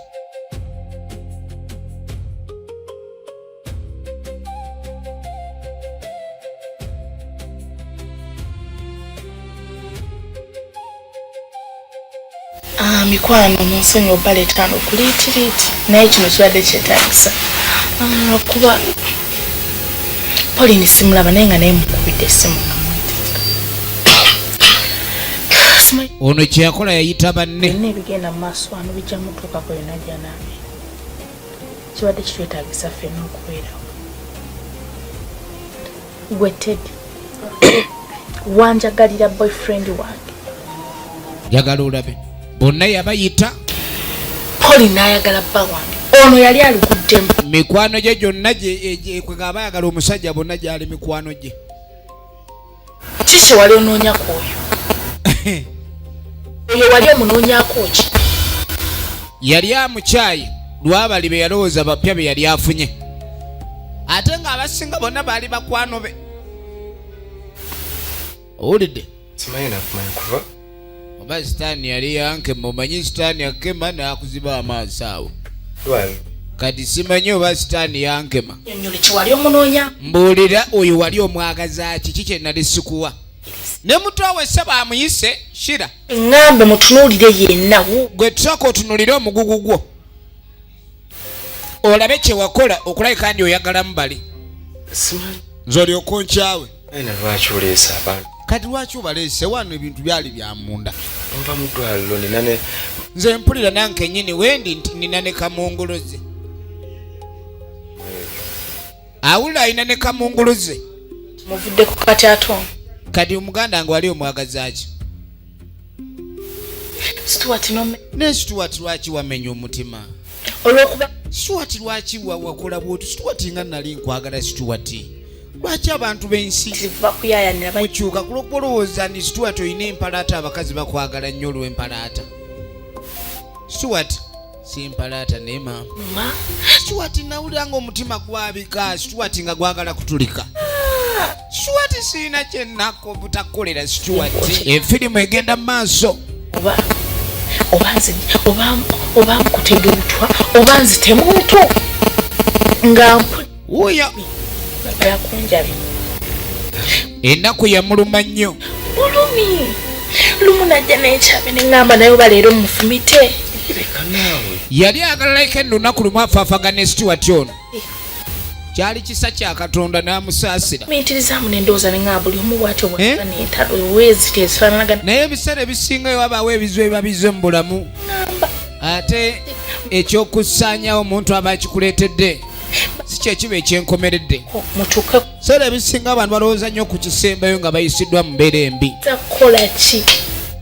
Mikwano munsonyi obaleetaano kuliitiriiti naye kino kibadde kyetaagisa kuba Pauline simulaba naye nga naye mukubidde essimu. Ono kye yakola yayita banne. Ebigenda mu maaso wano bijja mutuukako yonna gyanaabye. Kibadde kitwetaagisa ffenna okubeerawo. Gwe Teddy wanjagalira boyfriend wange. Njagala olabe bonna yabayita. Pauline n'ayagala bba wange. Ono yali alukuddemu. Mikwano gye gyonna kwe aba ayagala omusajja bonna gyali mikwano gye. Kiki wali onoonyako oyo? Oyo wali omunoonyako ki? Yali amukyayi lwabali be yalowooza bapya be yali afunye ate ng'abasinga bonna baali bakwano be. Owulidde? Simanyi nakumanya kuva oba sitaani yali yankema. Omanyi sitaani akema n'akuziba amaaso awo. Kati simanyi oba sitaani yankema. Ennyole kye wali omunoonya. Mbuulira oyo wali omwagaza kiki kye nali sikuwa. Ne muto we se baamuyise Shira. Ngambe mutunuulire yenna. Gwe tusooka otunuulire omugugu gwo olabe kye wakola okulabika ndi oyagalamu bali. Nze olyoka onkyawe. Lwaki oleese abantu? Kati lwaki obaleese? Wano ebintu byali bya munda. Nva mu ddwaliro ninane. Nze mpulira nange nnyini wendi nti nina ne kamunguluze. Awulira alina ne kamunguluze. Muvudde ku kati atono. Kati omuganda nga wali omwagaza ki? Stuart nome. Ne Stuart lwaki wamenya omutima? Olwokuba Stuart lwaki wakola bw'otyo? Stuart nga nali nkwagala Stuart. Lwaki abantu b'ensi bakuyayanira mukyuka kulowooza ni Stuart oyina empalaata abakazi bakwagala nnyo olw'empalaata. Stuart si mpalaata naye maama. Stuart nawulira ng'omutima gwabika. Stuart nga gwagala kutulika. Stuart siina kye nnako butakolera Stuart. Efirimu egenda mu maaso. Oba nkutega obutwa oba nzitemu omutwe nga wuuyo yakunjabi. Ennaku yamuluma nnyo. Bulumi lumu najja n'ekyabe ne ŋŋamba naye oba leero mufumite. Yali agalalako ennunaku lumu afaafagana ne Stuart ono. Kyali kisa kya Katonda n'amusaasira. Miitirizaamu n'endowooza ne ŋŋamba buli omu bw'atyo bw'afa n'entalo weeziti ezifaanagana. Naye ebiseera ebisinga wabaawo ebizibu ebiba bizze mu bulamu. Ate ekyokusaanyawo omuntu aba akikuleetedde si kye kiba ekyenkomeredde. Mutuuke seera ebisinga abantu balowooza nnyo ku kisembayo nga bayisiddwa mu mbeera embi. Takola ki?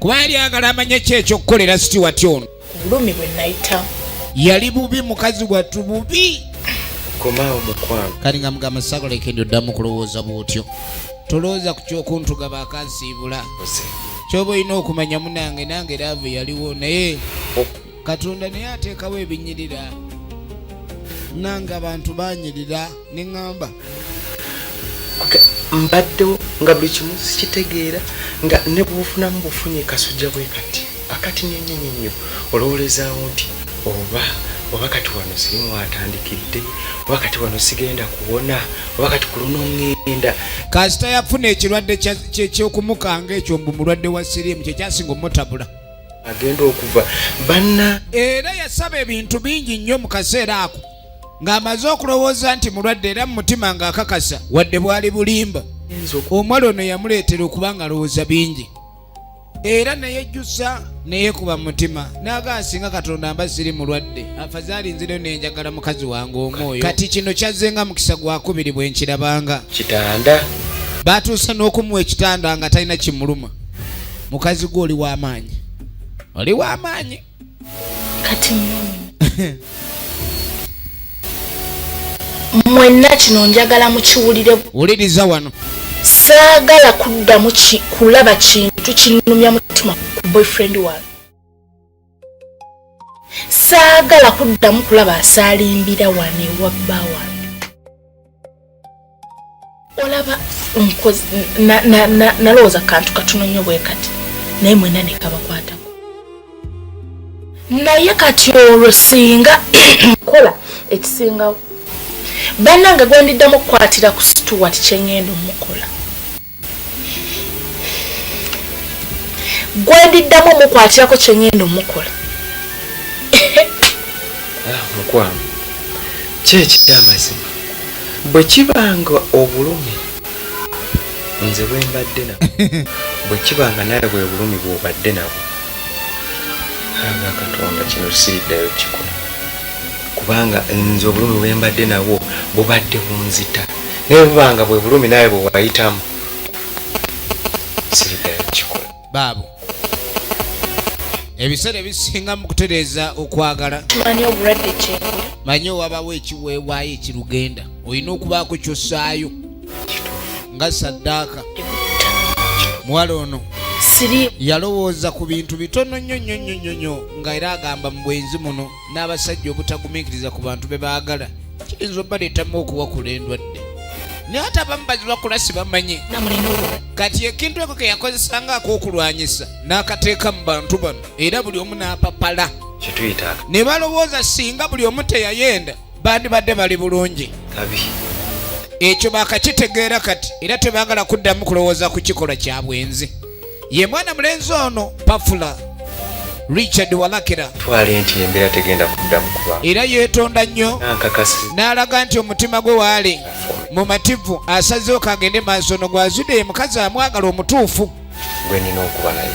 Kuba yali agala amanye ki ekyokukolera Stuart ono. Bulumi bwe nayitamu. Yali bubi mukazi wattu bubi. Komaawo mukwano. Kati nga mugamba sakoleke ndi oddamu kulowooza bw'otyo. Tolowooza ku kyokuntugaba akansiibula. kyoba olina okumanya munange nange laavu yaliwo naye Katonda naye ateekawo ebinyirira nange abantu banyirira neŋŋamba mbaddewo nga buli kimu sikitegeera nga ne bwofunamu bufunye kasujja bwe kati akati nyenyenyenyo olowolezaawo nti oba kati wano sirimu atandikidde oba kati wano sigenda kuwona oba kati ku luno ŋŋenda kasita yafuna ekirwadde ky'okumukanga ekyo mbu mulwadde wa sirimu kyekyasinga omutabula agenda okuva banna era yasaba ebintu bingi nnyo mu kaseera ako ng'amaze okulowooza nti mulwadde era mu mutima ng'akakasa wadde bwali bulimba omuwala ono yamuleetera okuba nga alowooza bingi era neyejjusa neyekuba mu mutima n'agaa singa Katonda mba siri mulwadde afazaali nziro nenjagala mukazi wange omwoyo kati kino kyazzenga mukisa gwakubiri bwe nkirabanga kitanda baatuuse n'okumuwa ekitanda nga talina kimuluma mukazi gwe oli w'amaanyi oli w'amaanyi kati mwenna kino njagala mukiwulire wuliriza wano saagala kuddamu kulaba kintu kinnumya mutima ku boyfriend wange saagala kuddamu kulaba asaalimbira wano ewa bba wange olaba nalowooza kantu katono nnyo bwe kati naye mwenna ne kabakwatako naye kati olwo singa kola ekisingawo bannange gwendiddamu okukwatira ku Stuart kyeŋŋenda omukola gwendiddamu omukwatirako kyeŋŋenda omukola mukwamu kyekikyamazima bwe kibanga obulumi nze bwe mbadde nabo bwe kibanga naye bwe bulumi bw'obadde nabo aga Katonda kino siriddayo kikola kubanga nze obulumi bwe mbadde nabwo bubadde bunzita naye bubanga bwe bulumi naye bwe wayitamu siriddayo kikola baabo ebiseera ebisinga mu kutereeza okwagala manyi obulwadde kyengula manyi wabawo ekiweewaayo ekirugenda olina okubaako ky'ossaayo nga saddaaka muwala ono yalowooza ku bintu bitono nnyo nga era agamba mu bwenzi muno n'abasajja obutagumiikiriza ku bantu be baagala kiyinza obaleetamu okuwakula endwadde naye ate abamu bazibakula si bamanye kati ekintu eko ke yakozesanga ak'okulwanyisa n'akateeka mu bantu bano era buli omu n'apapala ne balowooza singa buli omu teyayenda bandibadde bali bulungi ekyo baakakitegeera kati era tebaagala kuddamu kulowooza ku kikola kya bwenzi ye mwana mulenzi ono Pafula Richard Walakira twali nti Embeera tegenda kuddamu kuba era yeetonda nnyo n'alaga nti omutima gwe waali mumativu asazeewo kagende maaso no gwazudde mukazi amwagala omutuufu gwe nina okuba naye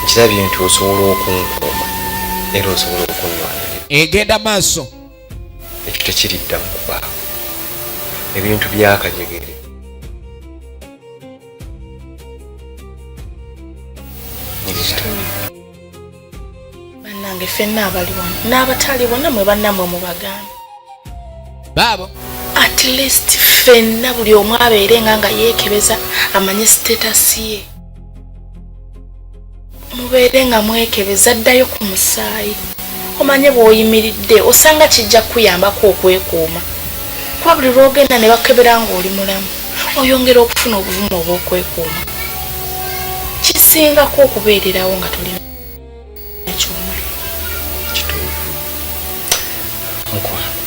nkirabye nti osobola okunkuuma era osobola okunywanira egenda maaso ekyo tekiriddamu kubaawo ebintu byakajegere bannange ffenna abali wano n'abatali bonna mwe bannammwe mubagambe baabo at least ffenna buli omu abeerenga nga yeekebeza amanye sitetasi ye mubeere nga mwekebeza ddayo ku musaayi omanye bw'oyimiridde osanga kijja kukuyambako okwekuuma kuba buli lw'ogenda ne bakebera ng'oli mulamu oyongera okufuna obuvumu obw'okwekuuma kisingako okubeererawo nga tolina ekyuma kituufu mukwano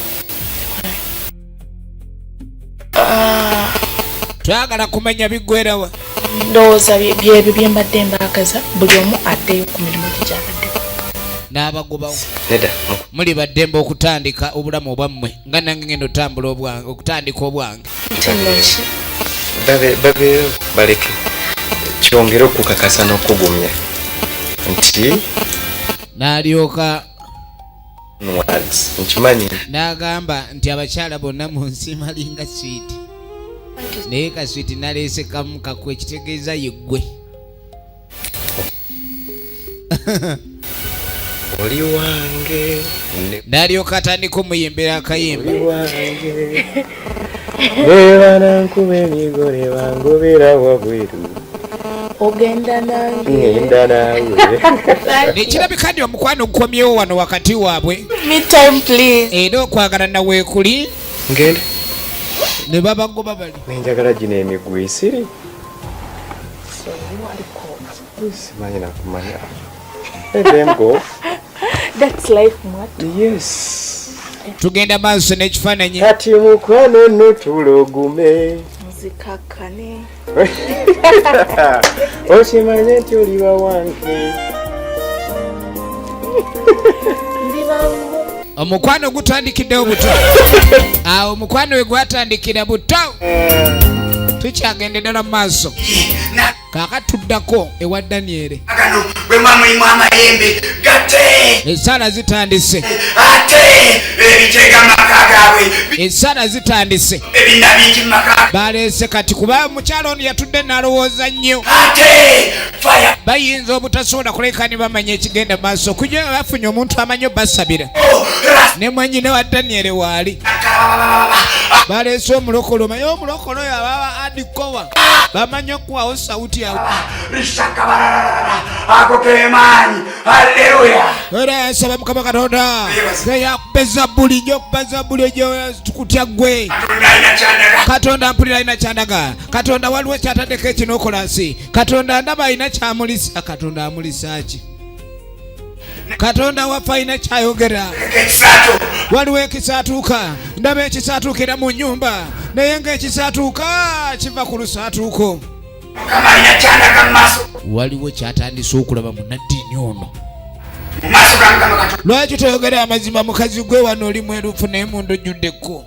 twagala kumenya biggwerawa ndowooza byebyo bye mbadde mbaagaza buli omu addeyo ku mirimu gye gyabaddewo n'abagobawo nedda muli baddembe okutandika obulamu obwammwe nga nange ngenda otambula obwange okutandika obwange ntinaki babeewo baleke kyongere okukakasa n'okugumya nti n'alyoka nkimanyi n'agamba nti abakyala bonna mu nsi malinga switi naye kaswiti naleese kamu kakwe ekitegeeza yeggwe oli wange n'alyoka atandika omuyimbira akayimba weebana nkuba emigole bangobera wabweru ogenda nange ngenda naawe nekirabika nti omukwano gukomyewo wano wakati waabwe me time please era okwagala nawe kuli ngenda ne babagoba bali nenjagala gino emiguu esiri simanyi nakumanya edemgo that's life mwat yes tugenda maaso n'ekifaananyi kati mukwano nno tulogume nzikakkane okimanye nti oliwa wange omukwano gutandikiddewo buto awo omukwano we gwatandikira buto tukyagende ddala mu maaso kaakatuddako ewa Danieri agano bwe mwamulimu amayembe gate esaala zitandise ate ebitega maka gaabwe esaala zitandise ebinna bingi maka baleese kati kuba mukyalo ono yatudde n'alowooza nnyo ate fire bayinza obutasobola kuleka ne bamanya ekigenda maaso okujja nga bafunye omuntu amanyi obbasabira ne mwennyine wa Danieri waali baleese omulokole omanyi omulokole oyo ababa adikowa bamanyi okuwawo sawuti yawe ako kemaanyi halleluya era nsaba mukama katonda yakubeza buli nyokubaza buli egyo tukutya gwe katonda mpulira alina kyandaga katonda waliwo kyataddeko ekinokola nsi katonda ndaba alina kyamulisa katonda amulisa ki katonda waffe alina kyayogera waliwo ekisaatuuka ndaba ekisaatuukira mu nnyumba naye ng'ekisaatuuka kiva ku lusaatuuko waliwo kyatandise okulaba mu naddiini ono lwaki toyogera amazima mukazi gwe wano oli mwerufu naye mundu ojjuddeko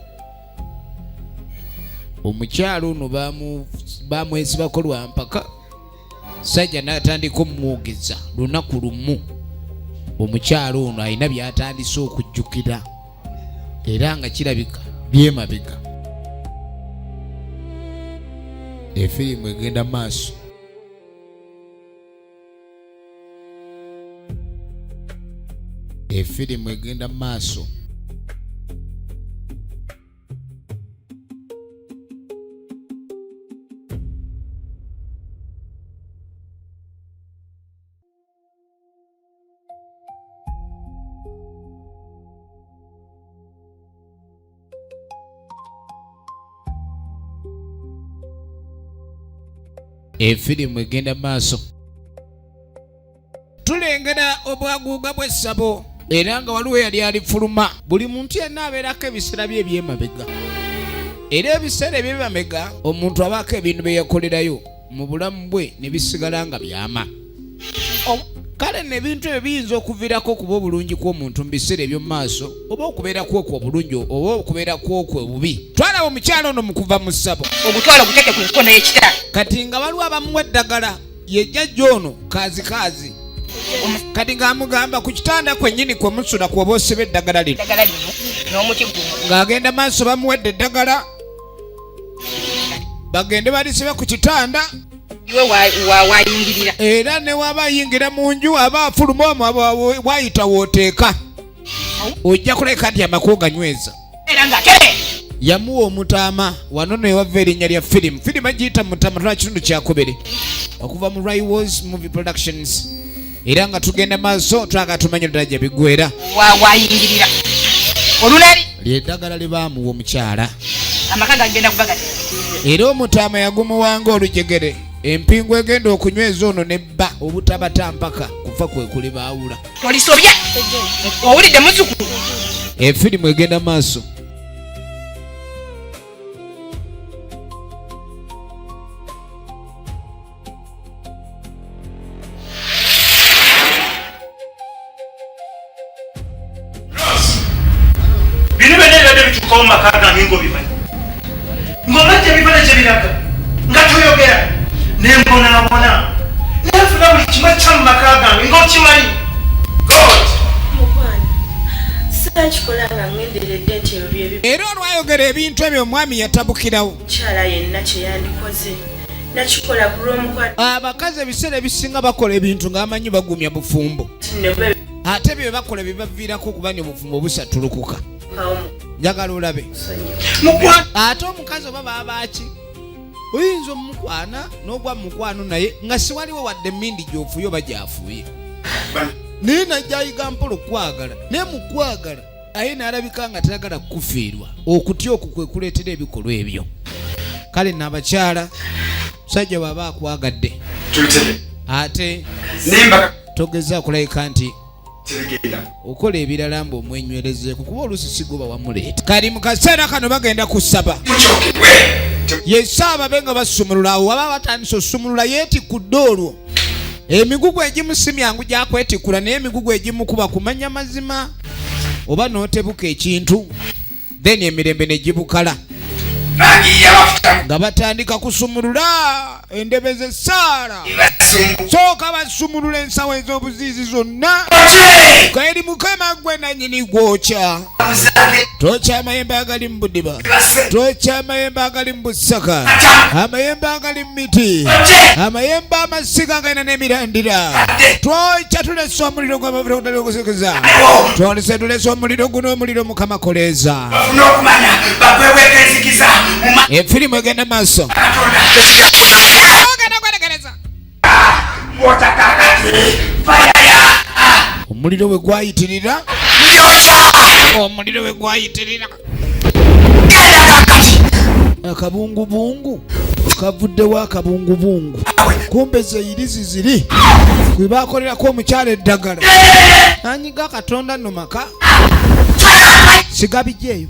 omukyalo ono bamwesibako lwampaka sajja n'atandika omumwogeza lunaku lumu omukyalo ono alina byatandise okujjukira era nga kirabika byemabega efirimu egenda maaso efirimu egenda maaso efirimu egenda maaso tulengera obwaguuga bw'essabo era nga waliwo yali alifuluma buli muntu yenna abeerako ebiseera bye ebyemabega era ebiseera ebyemabega omuntu abaako ebintu bye yakolerayo mu bulamu bwe ne bisigala nga byama kale nebintu ebyo biyinza okuviirako okuba obulungi kw'omuntu mu biseera eby'omu maaso oba okubeera kwokwo obulungi oba okubeera kwokwo obubi twalaba omukyalo ono mu kuva mu ssabo ogutwala oguteke ku nkono y'ekita kati nga waliwo abamuwa eddagala ye jjajja ono kaazikaazi kati ng'amugamba ku kitanda kwennyini kwe musula kwoba osiba eddagala lino n'omuti guno ng'agenda maaso bamuwedde eddagala bagende balisibe ku kitanda iwe wayingirira era ne waba ayingira mu nju aba afuluma omwo wayita wooteeka ojja kuleka nti amakulu ganyweza era ng'ate yamuwa omutaama wano newava erinnya lya firimu agiyita mutaama tula kitundu kyakubiri okuva mu Rivals Movie Productions era nga tugenda maaso twaga tumanya ddala gye biggwera wayingirira olunali lyeddagala lye baamuwa omukyala amaka gagenda kubagati era omutaama yagumuwanga olujegere empingu egenda okunyweza ono nebba obutabatampaka kufa kwe kuli baawula tolisobya owulidde muzzukulu efirimu egenda maaso bino benebadde bituukawo mu maka gange ng'obimanyi ng'omajja ebibala gye biraga nga toyogera nembonaabona nenfuna buli kimu ekya mu maka gange ng'okimanyi god sakikola nga ngenderedde nti ebyo byebi era olwayogera ebintu ebyo omwami yatabukirawo mukyala yenna kye yandikoze nakikola ku lw'omukwano abakazi ebiseera ebisinga bakola ebintu ng'amanyi bagumya bufumbo ate bye bakola bibaviirako okubanya obufumbo busatulukuka njagala olabe ate omukazi oba baabaki oyinza omukwana n'ogwa mukwano naye nga siwaliwo wadde mmindi gy'ofuye oba gy'afuye naye najjayiga mpola okwagala naye mu kwagala aye n'alabika nga tayagala kukufiirwa okutya okwo kwe kuleetera ebikolwa ebyo. Kale n'abakyala musajja bw'aba akwagadde ate togeza kulabika nti okola ebirala mbu omwenywerezeeko kuba oluusi sigoba wamuleeta. Kali mu kaseera kano bagenda kusaba yesaaba be nga basumulula awo waba batandisa osumulula yeetikudde olwo emigugu egimu si myangu gyakwetikkula naye emigugu egimukuba kumanya mazima oba n'otebuka ekintu then emirembe ne gibukala nga batandika kusumulula endebe z'essaala sooka basumulula ensawo ez'obuziizi zonna kaeri mukama gwe nannyini gwokya twokya amayembe agali mu budiba twokya amayembe agali mu busaka amayembe agali mu miti amayembe amasiga agalina n'emirandira twokya tulesa omuliro gw'amavuta twolese tulesa omuliro guno omuliro mukama koleeza efirimu egenda maaso omuliro we gwayitirira omuliro we gwayitirira akabungubungu kavuddewo akabungubungu kumbe zeirizi ziri kwe bakolerako omukyala eddagala nanyiga katonda nno maka sigabijjeeyo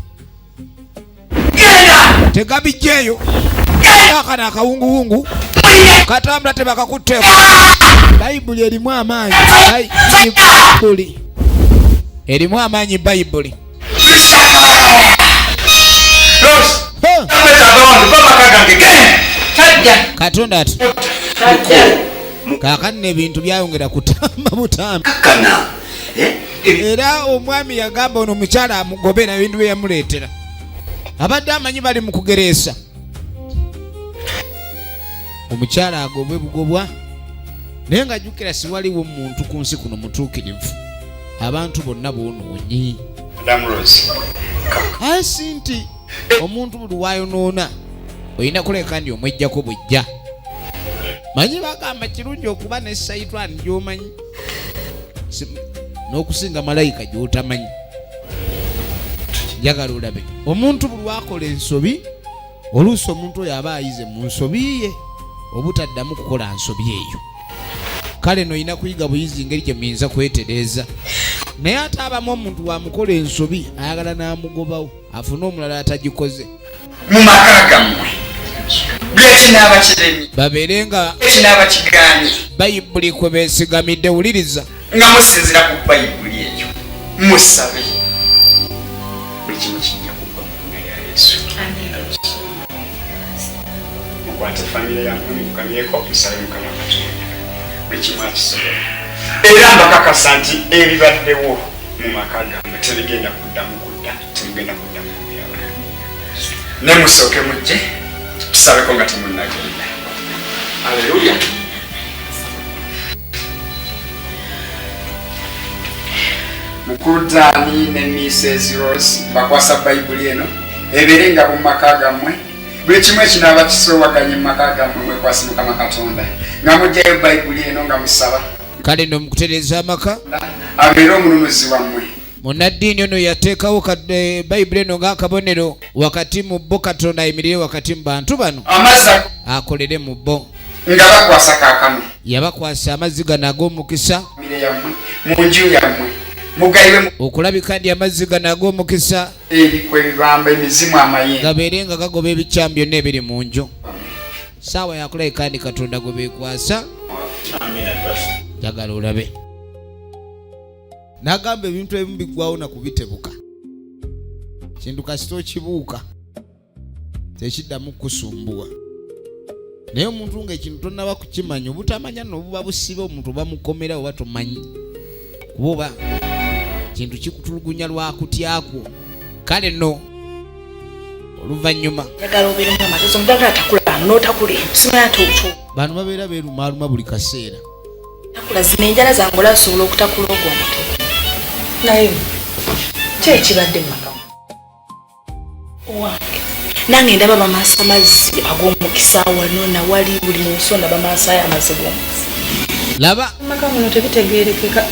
tegabijjeeyo akana akawunguwungu katambula tebakakutteeko bayibuli erimu amaanyi bayibuli erimu amaanyi bayibuli katonda ati kakani ebintu byayongera kutamba butamba era omwami yagamba ono omukyala amugobera ebintu bye yamuleetera abadde amanyi bali mu kugereesa omukyala agobwe bugobwa naye nga jjukira siwaliwo muntu ku nsi kuno mutuukirivu abantu bonna boonoonyi asi nti omuntu buli wayonoona olina kuleka ndi omwejjako bwejja manyi bagamba kirungi okuba ne saitani gy'omanyi n'okusinga malayika gy'otamanyi. Njagala olabe omuntu buli wakola ensobi oluusi omuntu oyo aba ayize mu nsobi ye obutaddamu kukola nsobi eyo. Kale no olina kuyiga buyizi engeri gye muyinza kwetereeza naye ate abamu omuntu wamukola ensobi ayagala n'amugobawo afune omulala atagikoze mu maka gammwe bwekinaaba kiremi babeere nga ekinaaba kigaanyi bayibuli kwe beesigamidde. Wuliriza nga musinzira ku bayibuli eyo musabe buli kimu kijja kuggwa mu nnya ya Yesu. Mukwate famire yammwe mukamyeko musabe Mukama Katonda buli kimu akisobola era mbakakasa nti ebibaddewo mu maka gammwe tebigenda kuddamu kudda temugenda kuddamu kubiraba ne musooke mujje tusabeko nga temunnagenda. Aleluya. Mukulu Dani ne Mrs. Rose bakwasa bayibuli eno ebeere nga mu maka gammwe buli kimu ekinaaba kisoowaganye mu maka gammwe mwekwasi Mukama Katonda nga mugyayo bayibuli eno nga musaba. Kale no mukutereeza amaka abeere omununuzi wammwe. Munnaddiini ono yateekawo bayibuli eno ng'akabonero wakati mu bo Katonda ayimirire wakati mu bantu bano amazzi akolere mu bo nga bakwasa kaakano yabakwasa amazzi gano ag'omukisa mu nju yammwe mugayiwe okulabika ndi amazzi gano ag'omukisa ebikwa ebibamba emizimu amayinja gabeere nga gagoba ebikyamu byonna ebiri mu nju. Saawa yakulabika ndi Katonda gwe beekwasa. Njagala olabe nagamba ebintu ebimu biggwawo na kubitebuka kintu kasita okibuuka tekiddamu kusumbuwa naye omuntu ng'ekintu tonnaba kukimanya obutamanya nobuba busibe omuntu bamukomera oba tomanyi kuba oba kintu kikutulugunya lwakutyakwo. Kale no oluvannyuma bano babeera beerumaaluma buli kaseera zino enjala zangola asobola okutakula ogwo omutwe naye kyekibadde mu maka owange nange ndaba bamaasa amazzi ag'omukisa wano nawali buli munsi ndaba bamaasa ayo amazzi g'omukisa laba maka muno tebitegeerekeka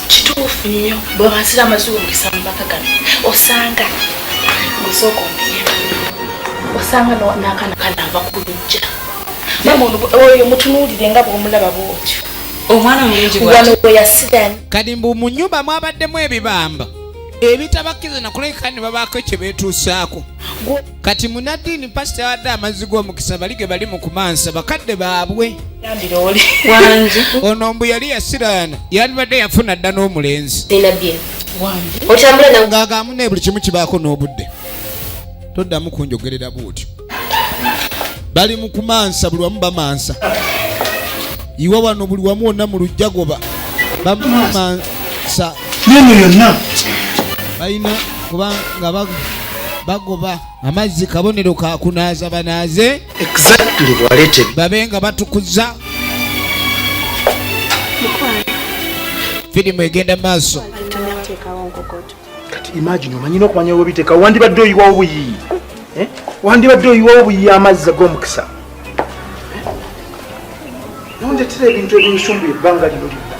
kituufu nnyo bwe bansira amazzi g'omukisa mu maka gano osanga gusooka ombiyema osanga n'akaana kanaava ku lujja mama oyo mutunuulire nga bw'omulaba bw'otyo omwana mulungi wano we yasiganye kati mbu mu nnyumba mwabaddemu ebibamba ebitabakkiriza nakuleka ne babaako kye beetuusaako kati munaddiini pasita yawadde amazzi g'omukisa bali ge bali mu kumansa bakadde baabwe ono mbu yali yasiraana yandibadde yafuna dda n'omulenzi ng'agaamu ne buli kimu kibaako n'obudde toddamu kunjogerera bw'otyo bali mu kumansa buli wamu bamansa iwe wano buli wamu wonna mu lujja goba bamansa neno yonna balina kubanga bagoba amazzi kabonero kakunaaza banaaze babe nga batukuza firimu egenda maaso kati imagine omanyina okumanya webiteeka wandibadde oyiwawo buyiyi wandibadde oyiwawo buyiyi amazzi ag'omukisa nondetera ebintu ebinsumbuye ebbanga lino lyonna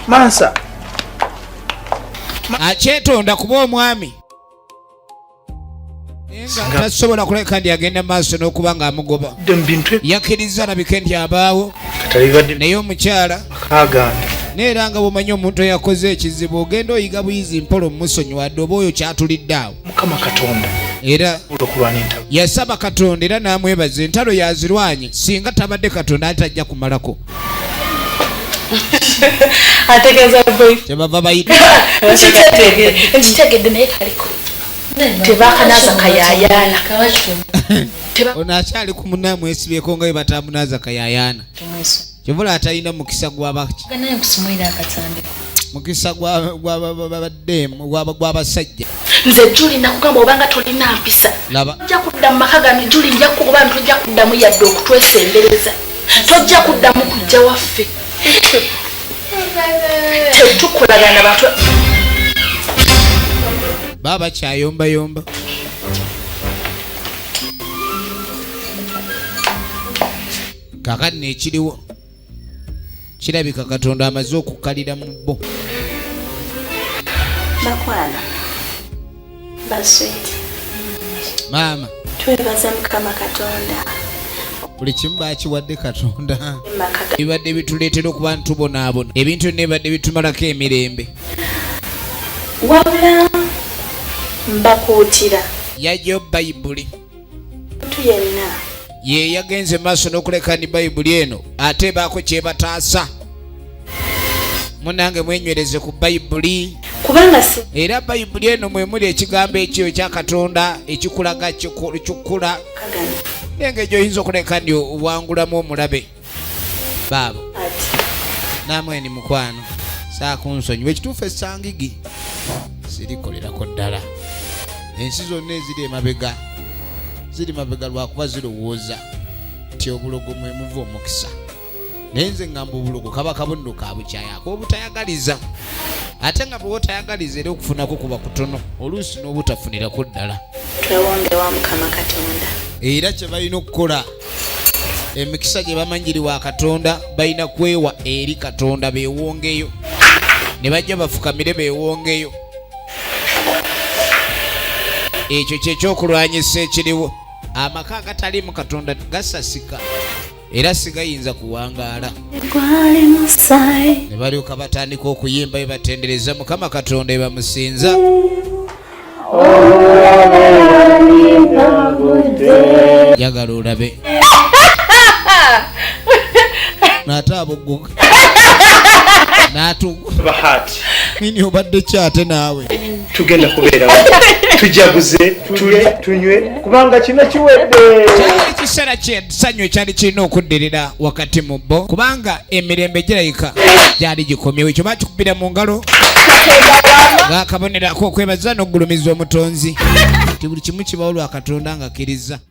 mansa akyetonda kuba omwami nga tasobola kuleka ndi agenda maaso n'okuba ng'amugoba yakkiriza alabike nti abaawo naye omukyala neera nga bw'omanyi omuntu eyakoze ekizibu ogenda oyiga buyizi mpolo mumusonyiwadde oba oyo kyatulidde awo mukama katonda era yasaba katonda era n'amwebaza entalo yazirwanye singa tabadde katonda ate tajja kumalako ategeeza kyebava bayita nkitegedde naye kaliko tebakanaza kayayaana ono akyali ku munaamu esibyeko nga we batamunaaza kayayaana kyebula atalina mukisa mukisa gw'abasajja nze juli nakugamba obanga tolina mpisa tojja kudda mu maka gano juli nja kuba tojja kuddamu yadde okutwesembereza tojja kuddamu kujja waffe tetukolagana bantu baba kyayombayomba kakati nekiriwo kirabika katonda amaze okukkalira mu bo bakwana baswiti maama twebaza mukama katonda buli kimu bakiwadde katonda ebibadde bituleetera okuba ntubonaabona ebintu nebadde bitumalako emirembe wabula mbakuutira yajjo bayibuli omuntu yenna ye yagenze maaso n'okuleka ni bayibuli eno ate baako kyebataasa munange mwenywereze ku bayibuli kubanga si era bayibuli eno mwe muli ekigambo ekyo ekya katonda ekikulaga kikula nenge gyoyinza okuleka ndi owangulamu omulabe baabo namwe ni mukwano saakunsonyiwa ekituufu essangigi sirikolerako ddala ensi zonna eziri emabega ziri mabega lwakuba zirowooza nti obulogo mwe muva omukisa naye nze ngamba obulogo kaba kabonero ka bukyayako obutayagaliza ate nga bwe otayagaliza era okufunako kuba kutono oluusi n'obutafunirako ddala twewongewa mukama katonda era kye balina okukola emikisa gye bamanyiri wa katonda balina kwewa eri katonda beewongeyo ne bajja bafukamire beewongeyo ekyo kyekyokulwanyisa ekiriwo amaka agatali mu katonda gasasika era sigayinza kuwangaala ne balyoka batandika okuyimba bebatendereza mukama katonda ebamusinza jagala olabe naate abogoga bahati nini obadde kyate naawe tugenda kubeerawo tujaguze tule tunywe kubanga kino kiwedde kyali ekiseera ky'essanyu ekyali kirina okuddirira wakati mu bo kubanga emirembe girayika gyali gikomyewo ekyo bakikubira mu ngalo ng'akabonerako okwebaza n'okugulumiza omutonzi nti buli kimu kibawo lwa katonda ng'akkiriza